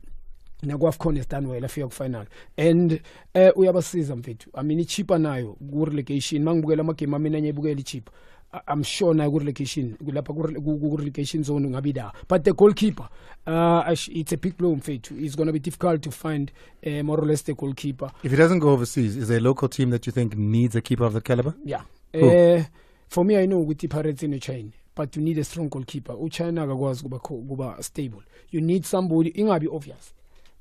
Nagwafcon is done well afika final. And uyabasiza mfethu. I mean cheaper nayo ku relegation mangibukela amagame mina nyebukela cheap. I'm sure na relegation zone ngabida. But the goalkeeper, it's a big blow. It's going to be difficult to find more or less the goalkeeper. If he doesn't go overseas, is there a local team that you think needs a keeper of the caliber? Yeah. For me, I know with the Pirates in China, but you need a strong goalkeeper. China was stable. You need somebody. It might be obvious.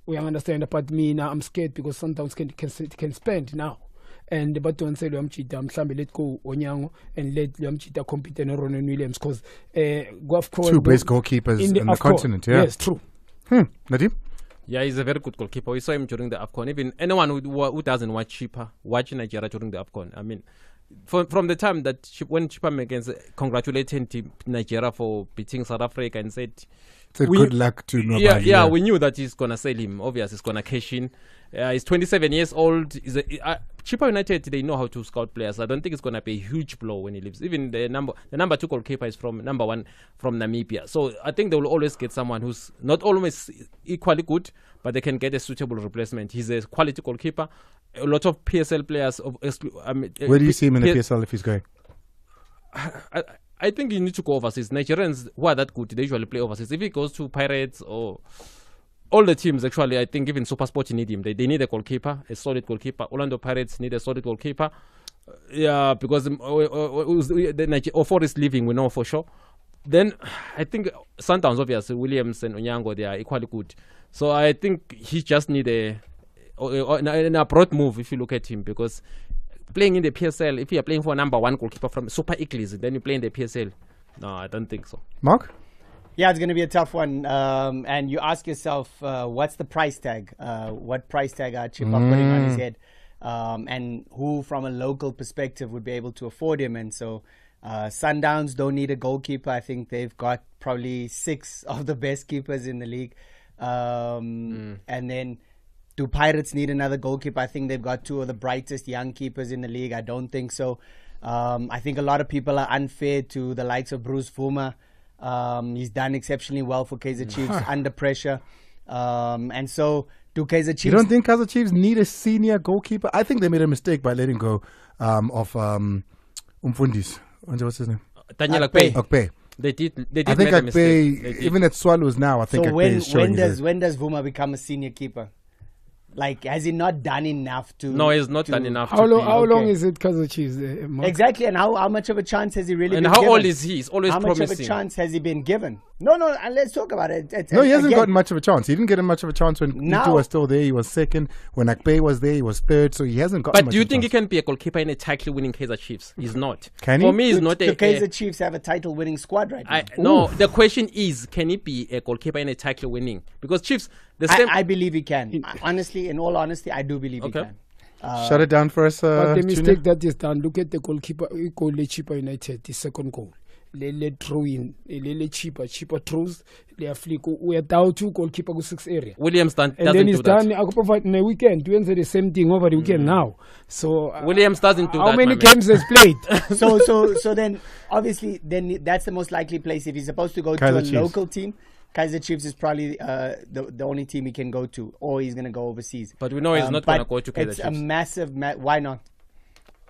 We understand, but me now I'm scared because sometimes can spend now. And the button said Mchita, let go Onyango and let Mchita compete in Ronan Williams because two best goalkeepers in the continent. Yeah. Yes, true. Nadim? Yeah, he's a very good goalkeeper. We saw him during the AFCON. Even anyone who doesn't watch Chipa, watch Nigeria during the AFCON. I mean, from the time that when Chipa Megan's congratulated Nigeria for beating South Africa and said good luck to nobody. Yeah, we knew that he's gonna sell him. Obviously, he's gonna cash in. He's 27 years old. Chipa United, they know how to scout players. I don't think it's gonna be a huge blow when he leaves. Even the number 2 goalkeeper is from number 1 from Namibia. So I think they will always get someone who's not always equally good, but they can get a suitable replacement. He's a quality goalkeeper. A lot of PSL players. Where do you see him in the PSL if he's going? I think you need to go overseas. Nigerians who are that good, they usually play overseas. If he goes to Pirates or all the teams, actually, I think even SuperSport need him. They need a goalkeeper, a solid goalkeeper. Orlando Pirates need a solid goalkeeper. Yeah, because Ofor is leaving, we know for sure. Then I think Sundowns, obviously, Williams and Onyango, they are equally good. So I think he just need an abroad move if you look at him, because playing in the PSL, if you are playing for a number 1 goalkeeper from Super Eagles, then you play in the PSL. No, I don't think so. Mark? Yeah, it's going to be a tough one. And you ask yourself, what's the price tag? What price tag are Chipa putting on his head? And who, from a local perspective, would be able to afford him? And so Sundowns don't need a goalkeeper. I think they've got probably 6 of the best keepers in the league. And then Do Pirates need another goalkeeper? I think they've got two of the brightest young keepers in the league. I don't think so. I think a lot of people are unfair to the likes of Bruce Vuma. He's done exceptionally well for Kaizer Chiefs under pressure. And so, do Kaizer Chiefs... You don't think Kaizer Chiefs need a senior goalkeeper? I think they made a mistake by letting go of Umfundis. What's his name? Daniel Akpe. They did I think make a mistake. even at Swallows now, I think so Akpe is showing when does Vuma become a senior keeper? Like, has he not done enough to... No, he's not done enough. How long is it Kaizer Chiefs? Exactly, and how much of a chance has he really been given? And how old is he? He's always promising. How much of a chance has he been given? No, let's talk about it. No, he hasn't gotten much of a chance. He didn't get much of a chance when Ito was still there. He was second. When Akpe was there, he was third. So he hasn't got much of a chance. But do you think he can be a goalkeeper in a title-winning Kaizer Chiefs? He's not. Can he? For me, he's not the Kaizer Chiefs have a title-winning squad right now. No, the question is, can he be a goalkeeper in a title-winning? Because Chiefs... I believe he can. Honestly, in all honesty, I do believe he can. Shut it down for us. But the mistake that is done, look at the goalkeeper, Goalkeeper United, the second goal. They throw in, cheaper throws. We are down to goalkeeper 6 area. Williams doesn't do that. And then he's done. I could provide in the weekend. We answer the same thing over the weekend now. So Williams doesn't do that. How many games has played? so then obviously that's the most likely place if he's supposed to go to a local team. Kaizer Chiefs is probably the only team he can go to, or he's going to go overseas. But we know he's not going to go to Kaizer Chiefs. It's a massive... why not?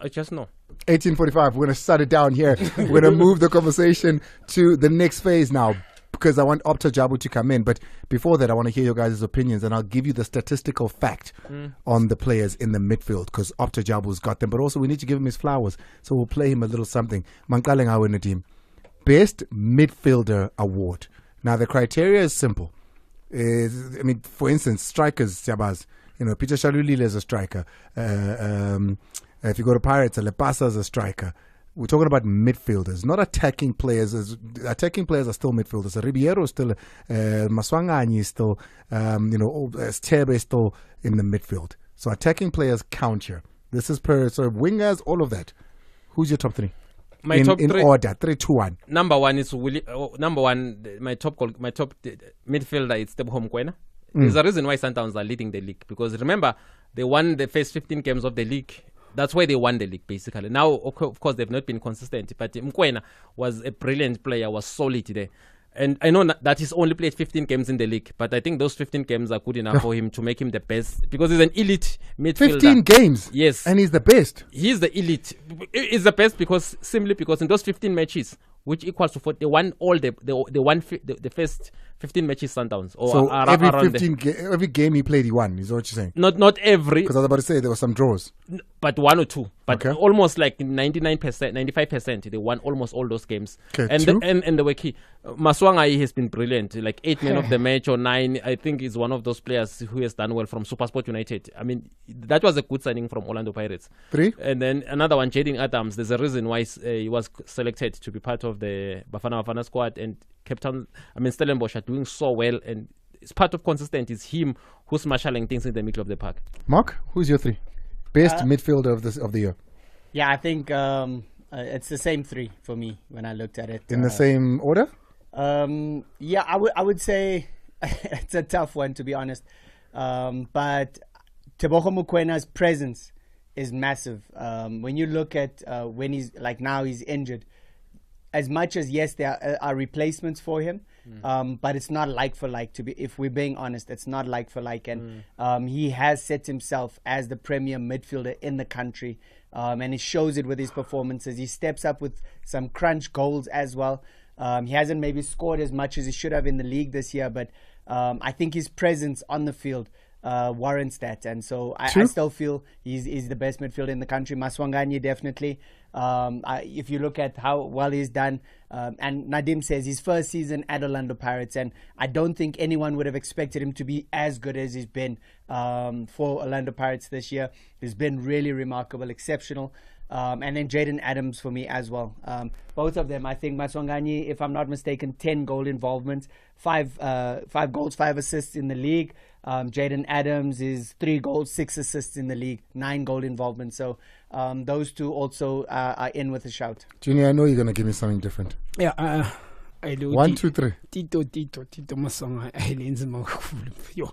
I just know. 1845, we're going to shut it down here. We're going to move the conversation to the next phase now, because I want Opta Jabu to come in. But before that, I want to hear your guys' opinions, and I'll give you the statistical fact on the players in the midfield, because Opta Jabu's got them. But also, we need to give him his flowers, so we'll play him a little something. Mankaleng Awe Nadim, Best Midfielder Award. Now, the criteria is simple. For instance, strikers, Jabaz. Peter Shalulile is a striker. If you go to Pirates, Lepasa is a striker. We're talking about midfielders, not attacking players. Attacking players are still midfielders. Ribeiro is still, Maswanganyi is still, Stebe is still in the midfield. So attacking players count here. This is per wingers, all of that. Who's your top three? My top three, in order, 3, 2, 1. Number one is my top midfielder is Teboho Mokoena. There's a reason why Sundowns are leading the league, because remember, they won the first 15 games of the league. That's why they won the league, basically. Now, of course, they've not been consistent, but Mokoena was a brilliant player, was solid there. And I know that he's only played 15 games in the league, but I think those 15 games are good enough for him to make him the best, because he's an elite midfielder. 15 games? Yes. And he's the best? He's the elite. He's the best simply because in those 15 matches, which equals to 40, they won all the first 15 matches Sundowns. So every game he played, he won, is what you're saying? Not every. Because I was about to say there were some draws. But 1 or 2. But almost like 99%, 95%, they won almost all those games. And the way Maswanganyi has been brilliant. Like 8 men of the match or 9. I think he's one of those players who has done well from SuperSport United. I mean, that was a good signing from Orlando Pirates. 3. And then another one, Jaden Adams. There's a reason why he was selected to be part of the Bafana squad, and Stellenbosch are doing so well, and it's part of consistent. It's him who's marshalling things in the middle of the park. Mark, who's your 3? Best midfielder of the year? Yeah, I think it's the same 3 for me when I looked at it. In the same order? Yeah, I would say it's a tough one, to be honest. But Teboho Mokwena's presence is massive. When you look at when he's now he's injured, as much as yes there are replacements for him, but it's not like for like. If we're being honest, it's not like for like, and he has set himself as the premier midfielder in the country, and he shows it with his performances. He steps up with some crunch goals as well. He hasn't maybe scored as much as he should have in the league this year, but I think his presence on the field warrants that, and so I still feel he's the best midfielder in the country. Maswanganyi definitely. If you look at how well he's done, and Nadim says his first season at Orlando Pirates, and I don't think anyone would have expected him to be as good as he's been for Orlando Pirates this year. He's been really remarkable, exceptional. And then Jaden Adams for me as well. Both of them, I think Maswanganyi, if I'm not mistaken, 10 goal involvements, 5 goals, 5 assists in the league. Jaden Adams is 3 goals, 6 assists in the league, 9 goal involvements. So those two also are in with a shout. Junior, I know you're going to give me something different. Yeah, I do. 1, 2, 3. Tito Maswanganyi.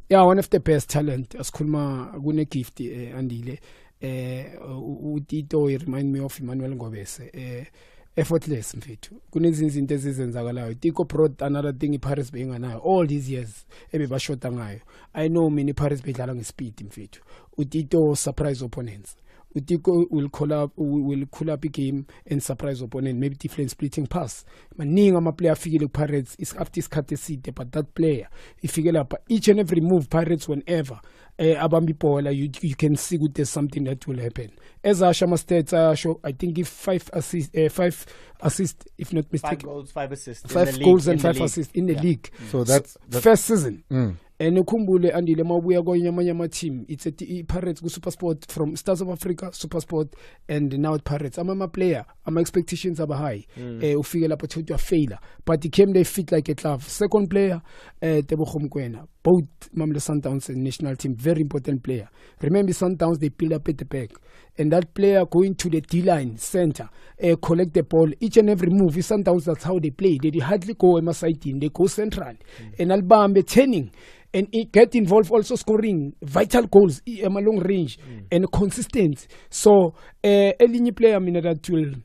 Yeah, one of the best talent. Asikhuluma kune gift andile. Utito remind me of Emmanuel Ngobese. Effortless mfethu. Kunezinto ezizenzakalayo. Tiko brought another thing iParis benganayo all these years ebebashota ngayo. I know many Paris bedlala ngespeed mfethu. Utito surprise opponents. Utiko will call up a game and surprise opponent, maybe different splitting pass. Maning ama player figure Pirates is after seat, but that player if you up each and every move Pirates whenever Abambi Paula you can see good there's something that will happen. As Ashama states, I think if 5 assists if not mistaken. 5 goals, 5 assists. 5 goals and 5 assists in the league. So that's first season. And ukumbule andile mabuya kwamanye team it's a Pirates go SuperSport from Stars of Africa SuperSport and now at Pirates I'm a player my expectations are high ufike lapho to a failure but he came there fit like a glove. Second player Tebogo Mokoena, both Mamelodi Sundowns and national team, very important player. Remember Sundowns they build up at the back and that player going to the D-line center collect the ball each and every move. Sundowns that's how they play. They hardly go MSI team, they go central and Albambe turning and it get involved also scoring vital goals a long range and consistent. So elinye player mina that will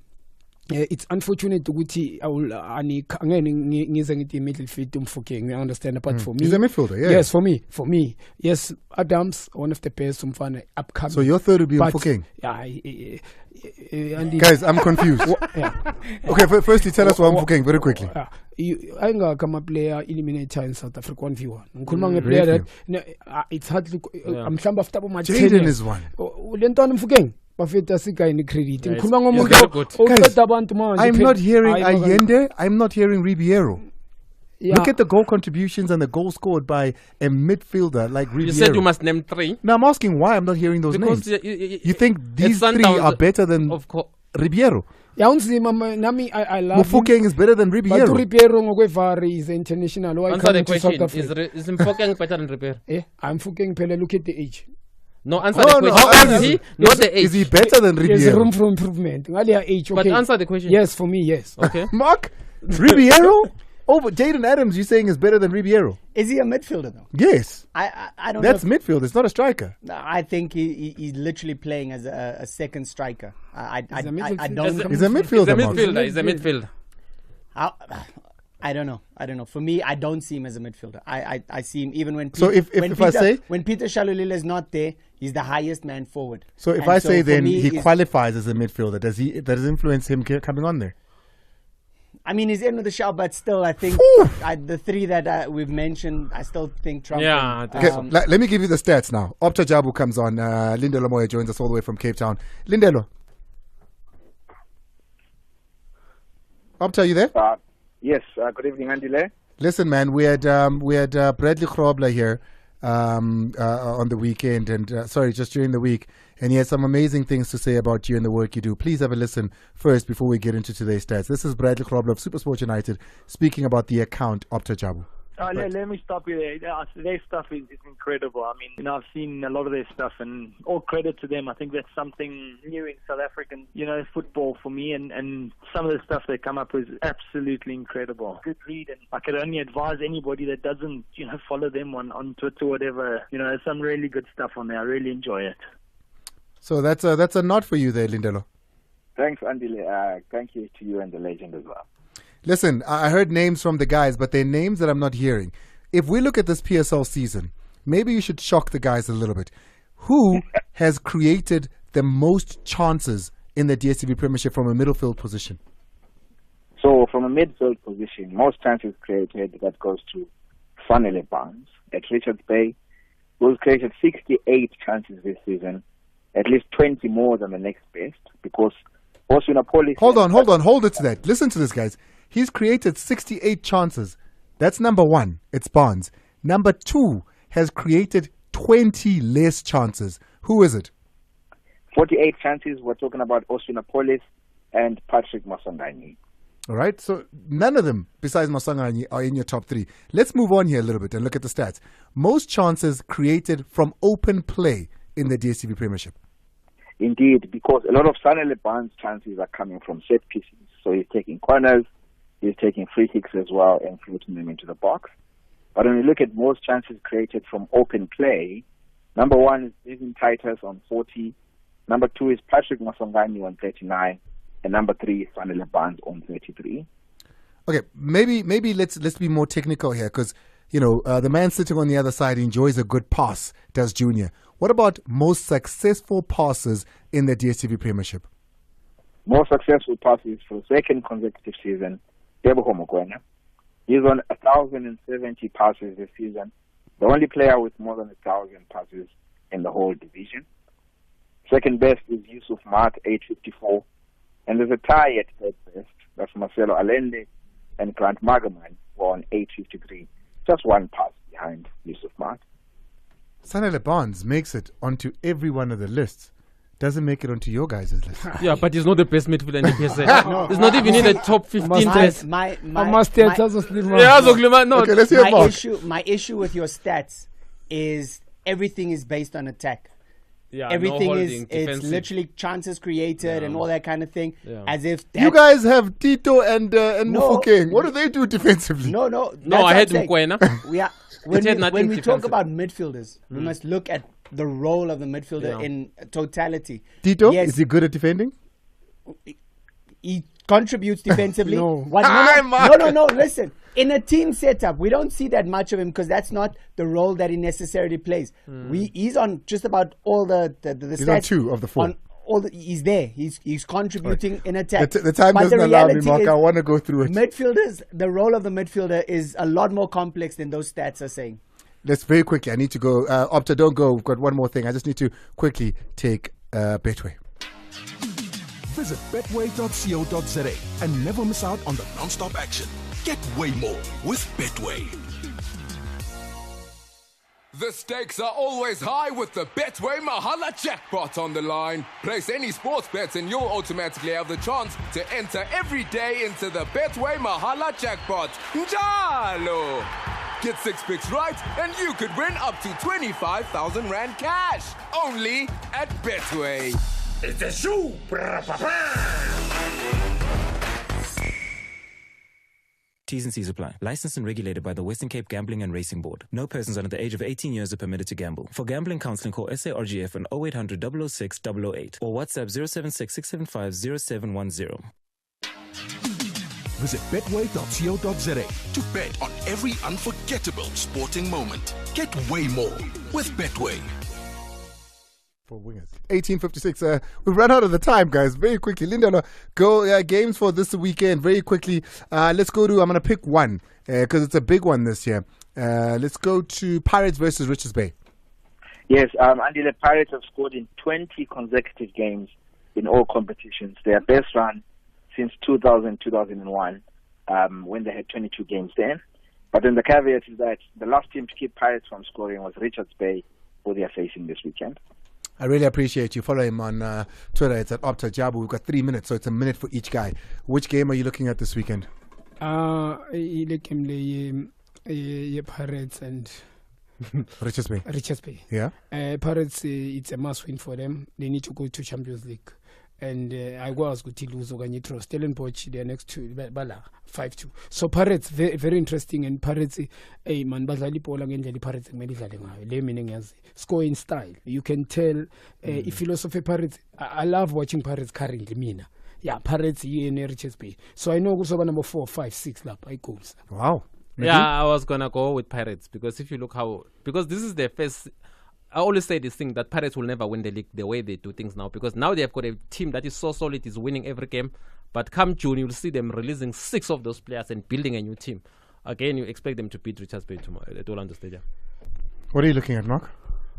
it's unfortunate ukuthi ngize ngithi midfield umfokeng. I understand but for me he's a midfielder. Yes, for me yes, Adams one of the best umfana upcoming. So your third would be umfokeng. Guys, I'm confused. Okay, firstly tell us what umfokeng very quickly. I come a player eliminator in South Africa 1v1. Ngikhuluma player that it's hard to mhlamba after my Jaden is one. Lentwana umfokeng bafeta sika in credit. Ngikhuluma ngomuntu I'm not hearing Allende, I'm not hearing Ribeiro. Look at the goal contributions and the goal scored by a midfielder like Ribeiro. You said you must name 3. No, I'm asking why I'm not hearing those names. You think these 3 are better than Ribeiro? I love Mofokeng is better than Ribeiro. But Ribeiro ngokwevari is international. Answer the question. Is Mofokeng better than Ribeiro? I'm Mofokeng pele look at the age. No, answer the question. Not the age. Is he better than Ribeiro? There's room for improvement. Age, okay. But answer the question. Yes, for me, yes. Okay. Mark, Ribeiro? Over Jaden Adams, you're saying is better than Ribeiro. Is he a midfielder though? Yes. I don't know. That's midfield. It's not a striker. I think he's literally playing as a second striker. I don't. He's a midfielder. He's a midfielder. I don't know. For me, I don't see him as a midfielder. I see him even when. When Peter Shalulile is not there, he's the highest man forward. So if I say then he qualifies as a midfielder, does it influence him coming on there? I mean, he's in with the shout, but still, I think the 3 that we've mentioned, I still think Trump. Yeah. Okay, let me give you the stats now. Opta Jabu comes on. Lindelo Moya joins us all the way from Cape Town. Lindelo. Opta, are you there? Yes. Good evening, Andile. Listen, man, we had Bradley Grobler here on the weekend, and just during the week, and he has some amazing things to say about you and the work you do. Please have a listen first before we get into today's stats. This is Bradley Grobler of SuperSport United speaking about the account Opta Jabu. Let me stop you there. Their stuff is incredible. I mean, I've seen a lot of their stuff, and all credit to them. I think that's something new in South African, football for me. And some of the stuff they come up with is absolutely incredible. Good read, and I could only advise anybody that doesn't, follow them on Twitter or whatever. There's some really good stuff on there. I really enjoy it. So that's a nod for you there, Lindelo. Thanks, Andile. Thank you to you and the legend as well. Listen, I heard names from the guys, but they're names that I'm not hearing. If we look at this PSL season, maybe you should shock the guys a little bit. Who has created the most chances in the DStv Premiership from a midfield position? So from a midfield position, most chances created, that goes to Fanele Barnes at Richards Bay, who's created 68 chances this season, at least 20 more than the next best, because Osinapolis... Hold it to that. Listen to this, guys. He's created 68 chances. That's number 1. It's Barnes. Number 2 has created 20 less chances. Who is it? 48 chances. We're talking about Osinapolis and Patrick Masangani. All right. So none of them, besides Masangani, are in your top 3. Let's move on here a little bit and look at the stats. Most chances created from open play in the DStv Premiership. Indeed, because a lot of Fanele Barnes chances are coming from set pieces. So he's taking corners. He's taking free kicks as well and floating them into the box. But when we look at most chances created from open play, number 1 is Jason Titus on 40. Number 2 is Patrick Masongani on 39. And number 3 is Fanele Barnes on 33. Okay, maybe let's be more technical here, because the man sitting on the other side enjoys a good pass, does Junior. What about most successful passes in the DStv Premiership? Most successful passes for the second consecutive season, Debo Mokoena. He's on 1,070 passes this season. The only player with more than 1,000 passes in the whole division. Second best is Yusuf Maat, 854. And there's a tie at third best. That's Marcelo Allende and Grant Magaman, who are on 853. Just one pass behind Yusuf Maat. Fanele Barnes makes it onto every one of the lists. Doesn't make it onto your guys' list. Yeah, but he's not the best midfielder in the PSL. No. He's not even in the top 15 list. Okay, let's hear Mark. My issue with your stats is everything is based on attack. Yeah, everything no is it's literally chances created and all that kind of thing. Yeah. As if you guys have Tito and Mufokeng. What do they do defensively? No, I had Mkwena. When we talk about midfielders, we must look at the role of the midfielder in totality. Tito, is he good at defending? He contributes defensively. No. No, listen. In a team setup, we don't see that much of him because that's not the role that he necessarily plays. He's on just about all the he's stats. On 2 of the 4. He's there. He's contributing in attack. The time doesn't allow me, Mark. I want to go through it. Midfielders, the role of the midfielder is a lot more complex than those stats are saying. Let's very quickly. I need to go. Opta, don't go. We've got one more thing. I just need to quickly take Betway. Visit betway.co.za and never miss out on the non-stop action. Get way more with Betway. The stakes are always high with the Betway Mahala jackpot on the line. Place any sports bets and you'll automatically have the chance to enter every day into the Betway Mahala jackpot. Njalo! Get 6 picks right and you could win up to 25,000 Rand cash. Only at Betway. It's a shoe! T's and C's apply. Licensed and regulated by the Western Cape Gambling and Racing Board. No persons under the age of 18 years are permitted to gamble. For gambling counseling, call SARGF on 0800 006 008 or WhatsApp 076 675 0710. Visit betway.co.za to bet on every unforgettable sporting moment. Get way more with Betway. For wingers. 1856. We've run out of the time, guys. Very quickly. Linda, go games for this weekend. Very quickly. Let's go to, I'm going to pick one because it's a big one this year. Let's go to Pirates versus Richards Bay. Yes, Andy, the Pirates have scored in 20 consecutive games in all competitions. Their best run since 2000-2001 when they had 22 games then. But then the caveat is that the last team to keep Pirates from scoring was Richards Bay, who they are facing this weekend. I really appreciate you. Follow him on Twitter. It's at Opta Jabu. We've got 3 minutes, so it's a minute for each guy. Which game are you looking at this weekend? Pirates and Richards Bay. Richards Bay. Yeah. Pirates, it's a must win for them. They need to go to Champions League. And I was going to lose Oganyitro. Stellenbosch, they're next to Bala, 5-2. So Pirates, very, very interesting. And Pirates, man, Bazali Pola and Pirates, meaning as score in style. You can tell philosophy Pirates. I love watching Pirates currently. Mina. Yeah, Pirates here in Richards Bay. So I know also number 4, 5, 6 lap. I goals. Wow. Yeah, I was gonna go with Pirates because if you look because this is their first. I always say this thing that Pirates will never win the league the way they do things now because now they have got a team that is so solid, is winning every game. But come June, you'll see them releasing 6 of those players and building a new team. Again, you expect them to beat Richards Bay tomorrow at Orlando Stadium. What are you looking at, Mark?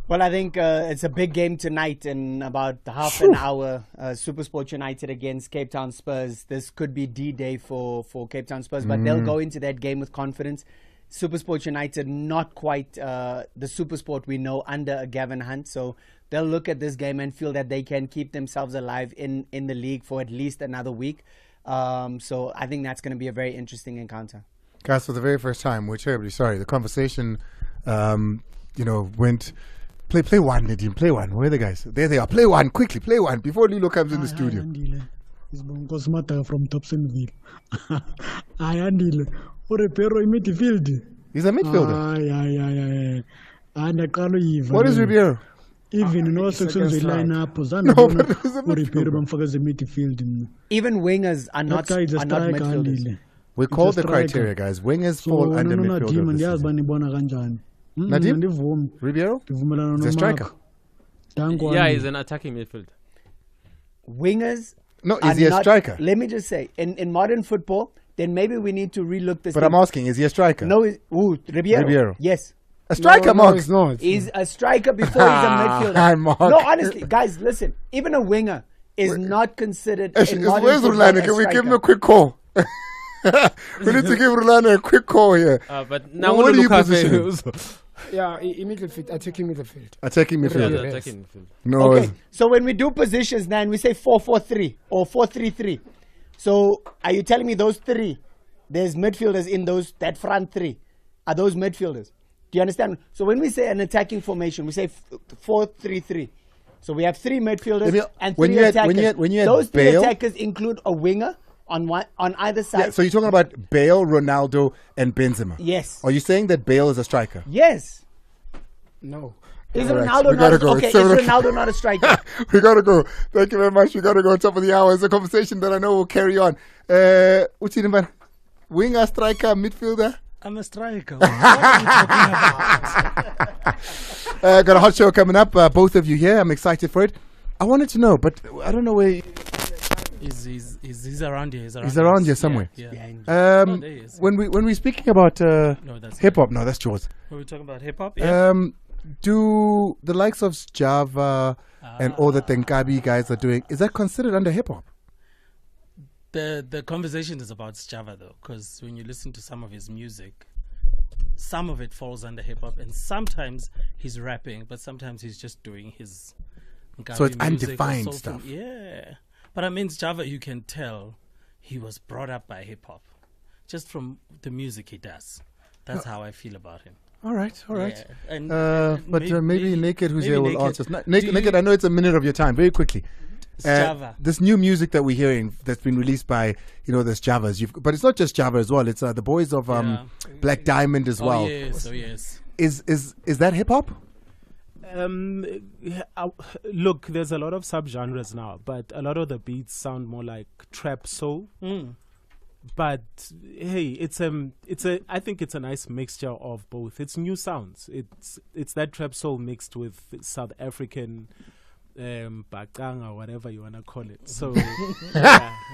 Well, I think it's a big game tonight in about half an hour. SuperSport United against Cape Town Spurs. This could be D-Day for Cape Town Spurs, but they'll go into that game with confidence. SuperSport United, not quite the SuperSport we know under Gavin Hunt. So they'll look at this game and feel that they can keep themselves alive in the league for at least another week. So I think that's going to be a very interesting encounter. Guys, for the very first time, we're terribly sorry. The conversation, went... Play one, Nadim. Play one. Where are the guys? There they are. Play one. Quickly, play one before Lilo comes in the studio. It's Bonkosmata from Thompsonville. I handle or a pero in midfield. He's a midfielder. What is Ribeiro? Even no sections we line up. Even wingers are not midfielders. We call the criteria, guys. Wingers fall under midfielder. Nadim? Ribeiro? He's a striker. Yeah, he's an attacking midfielder. Wingers. No, is he a striker? Let me just say, in modern football, then maybe we need to relook this. But I'm asking, is he a striker? No, Ribeiro. Yes. A striker, Mark. He's a striker before he's a midfielder. No, honestly, guys, listen. Even a winger is not considered. Where's Rulana? Can we give him a quick call? We need to give Rulana a quick call here. But now what do you position? Yeah, in midfield, attacking midfield. Attacking midfield. Yeah, attacking midfield. No. Okay, so when we do positions now, and we say 4-4-3 or 4-3-3. So are you telling me those three? There's midfielders in that front three. Are those midfielders? Do you understand? So when we say an attacking formation, we say 4-3-3. So we have three midfielders and three attackers. Those three attackers include a winger on either side. Yeah, so you're talking about Bale, Ronaldo, and Benzema. Yes. Are you saying that Bale is a striker? Yes. No. Is Ronaldo not a striker? We gotta go. Thank you very much. We gotta go on top of the hour. It's a conversation that I know will carry on. Winger, striker, midfielder? I'm a striker. What are you talking about? Got a hot show coming up. Both of you here. I'm excited for it. I wanted to know, but I don't know where. He's around here. He's around here somewhere. Yeah. When we're speaking about hip hop, no, that's yours. When we're talking about hip hop, yeah. Do the likes of Java and all the Tenkabi guys are doing, is that considered under hip hop? The conversation is about Java though, because when you listen to some of his music, some of it falls under hip hop, and sometimes he's rapping, but sometimes he's just doing his. So it's undefined stuff. Yeah, but I mean, Java, you can tell he was brought up by hip hop, just from the music he does. That's how I feel about him. All right. Yeah. And maybe Naked, who's here, will answer. Naked, I know it's a minute of your time. Very quickly. Java. This new music that we're hearing that's been released by, there's Javas. But it's not just Java as well. It's the boys of Black Diamond as well. Oh, yes. Is that hip hop? Look, there's a lot of subgenres now, but a lot of the beats sound more like trap soul. But hey, I think it's a nice mixture of both. It's new sounds. It's that trap soul mixed with South African bakang or whatever you want to call it. So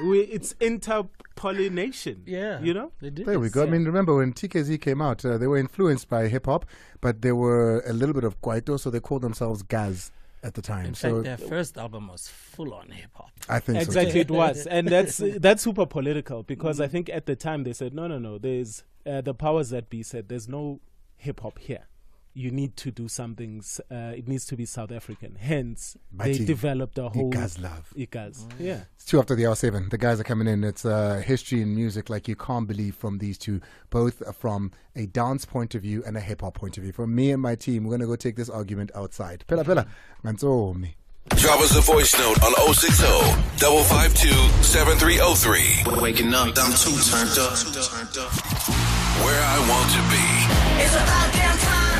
it's interpollination. Yeah, there we go. I mean, remember when TKZ came out, they were influenced by hip hop, but they were a little bit of kwaito, so they called themselves Gaz at the time. In fact, their first album was full on hip hop. I think exactly so. It was, and that's super political because I think at the time they said no. There's the powers that be said there's no hip hop here. You need to do something. It needs to be South African. Hence, they developed a whole Igaz love. Igaz. Yeah. It's 2 after the hour 7. The guys are coming in. It's history and music like you can't believe from these two, both from a dance point of view and a hip hop point of view. From me and my team, we're gonna go take this argument outside. Pela, me. Drop us a voice note on 060-552-7303. Waking up, I'm too turned up. Where I want to be. It's about damn time.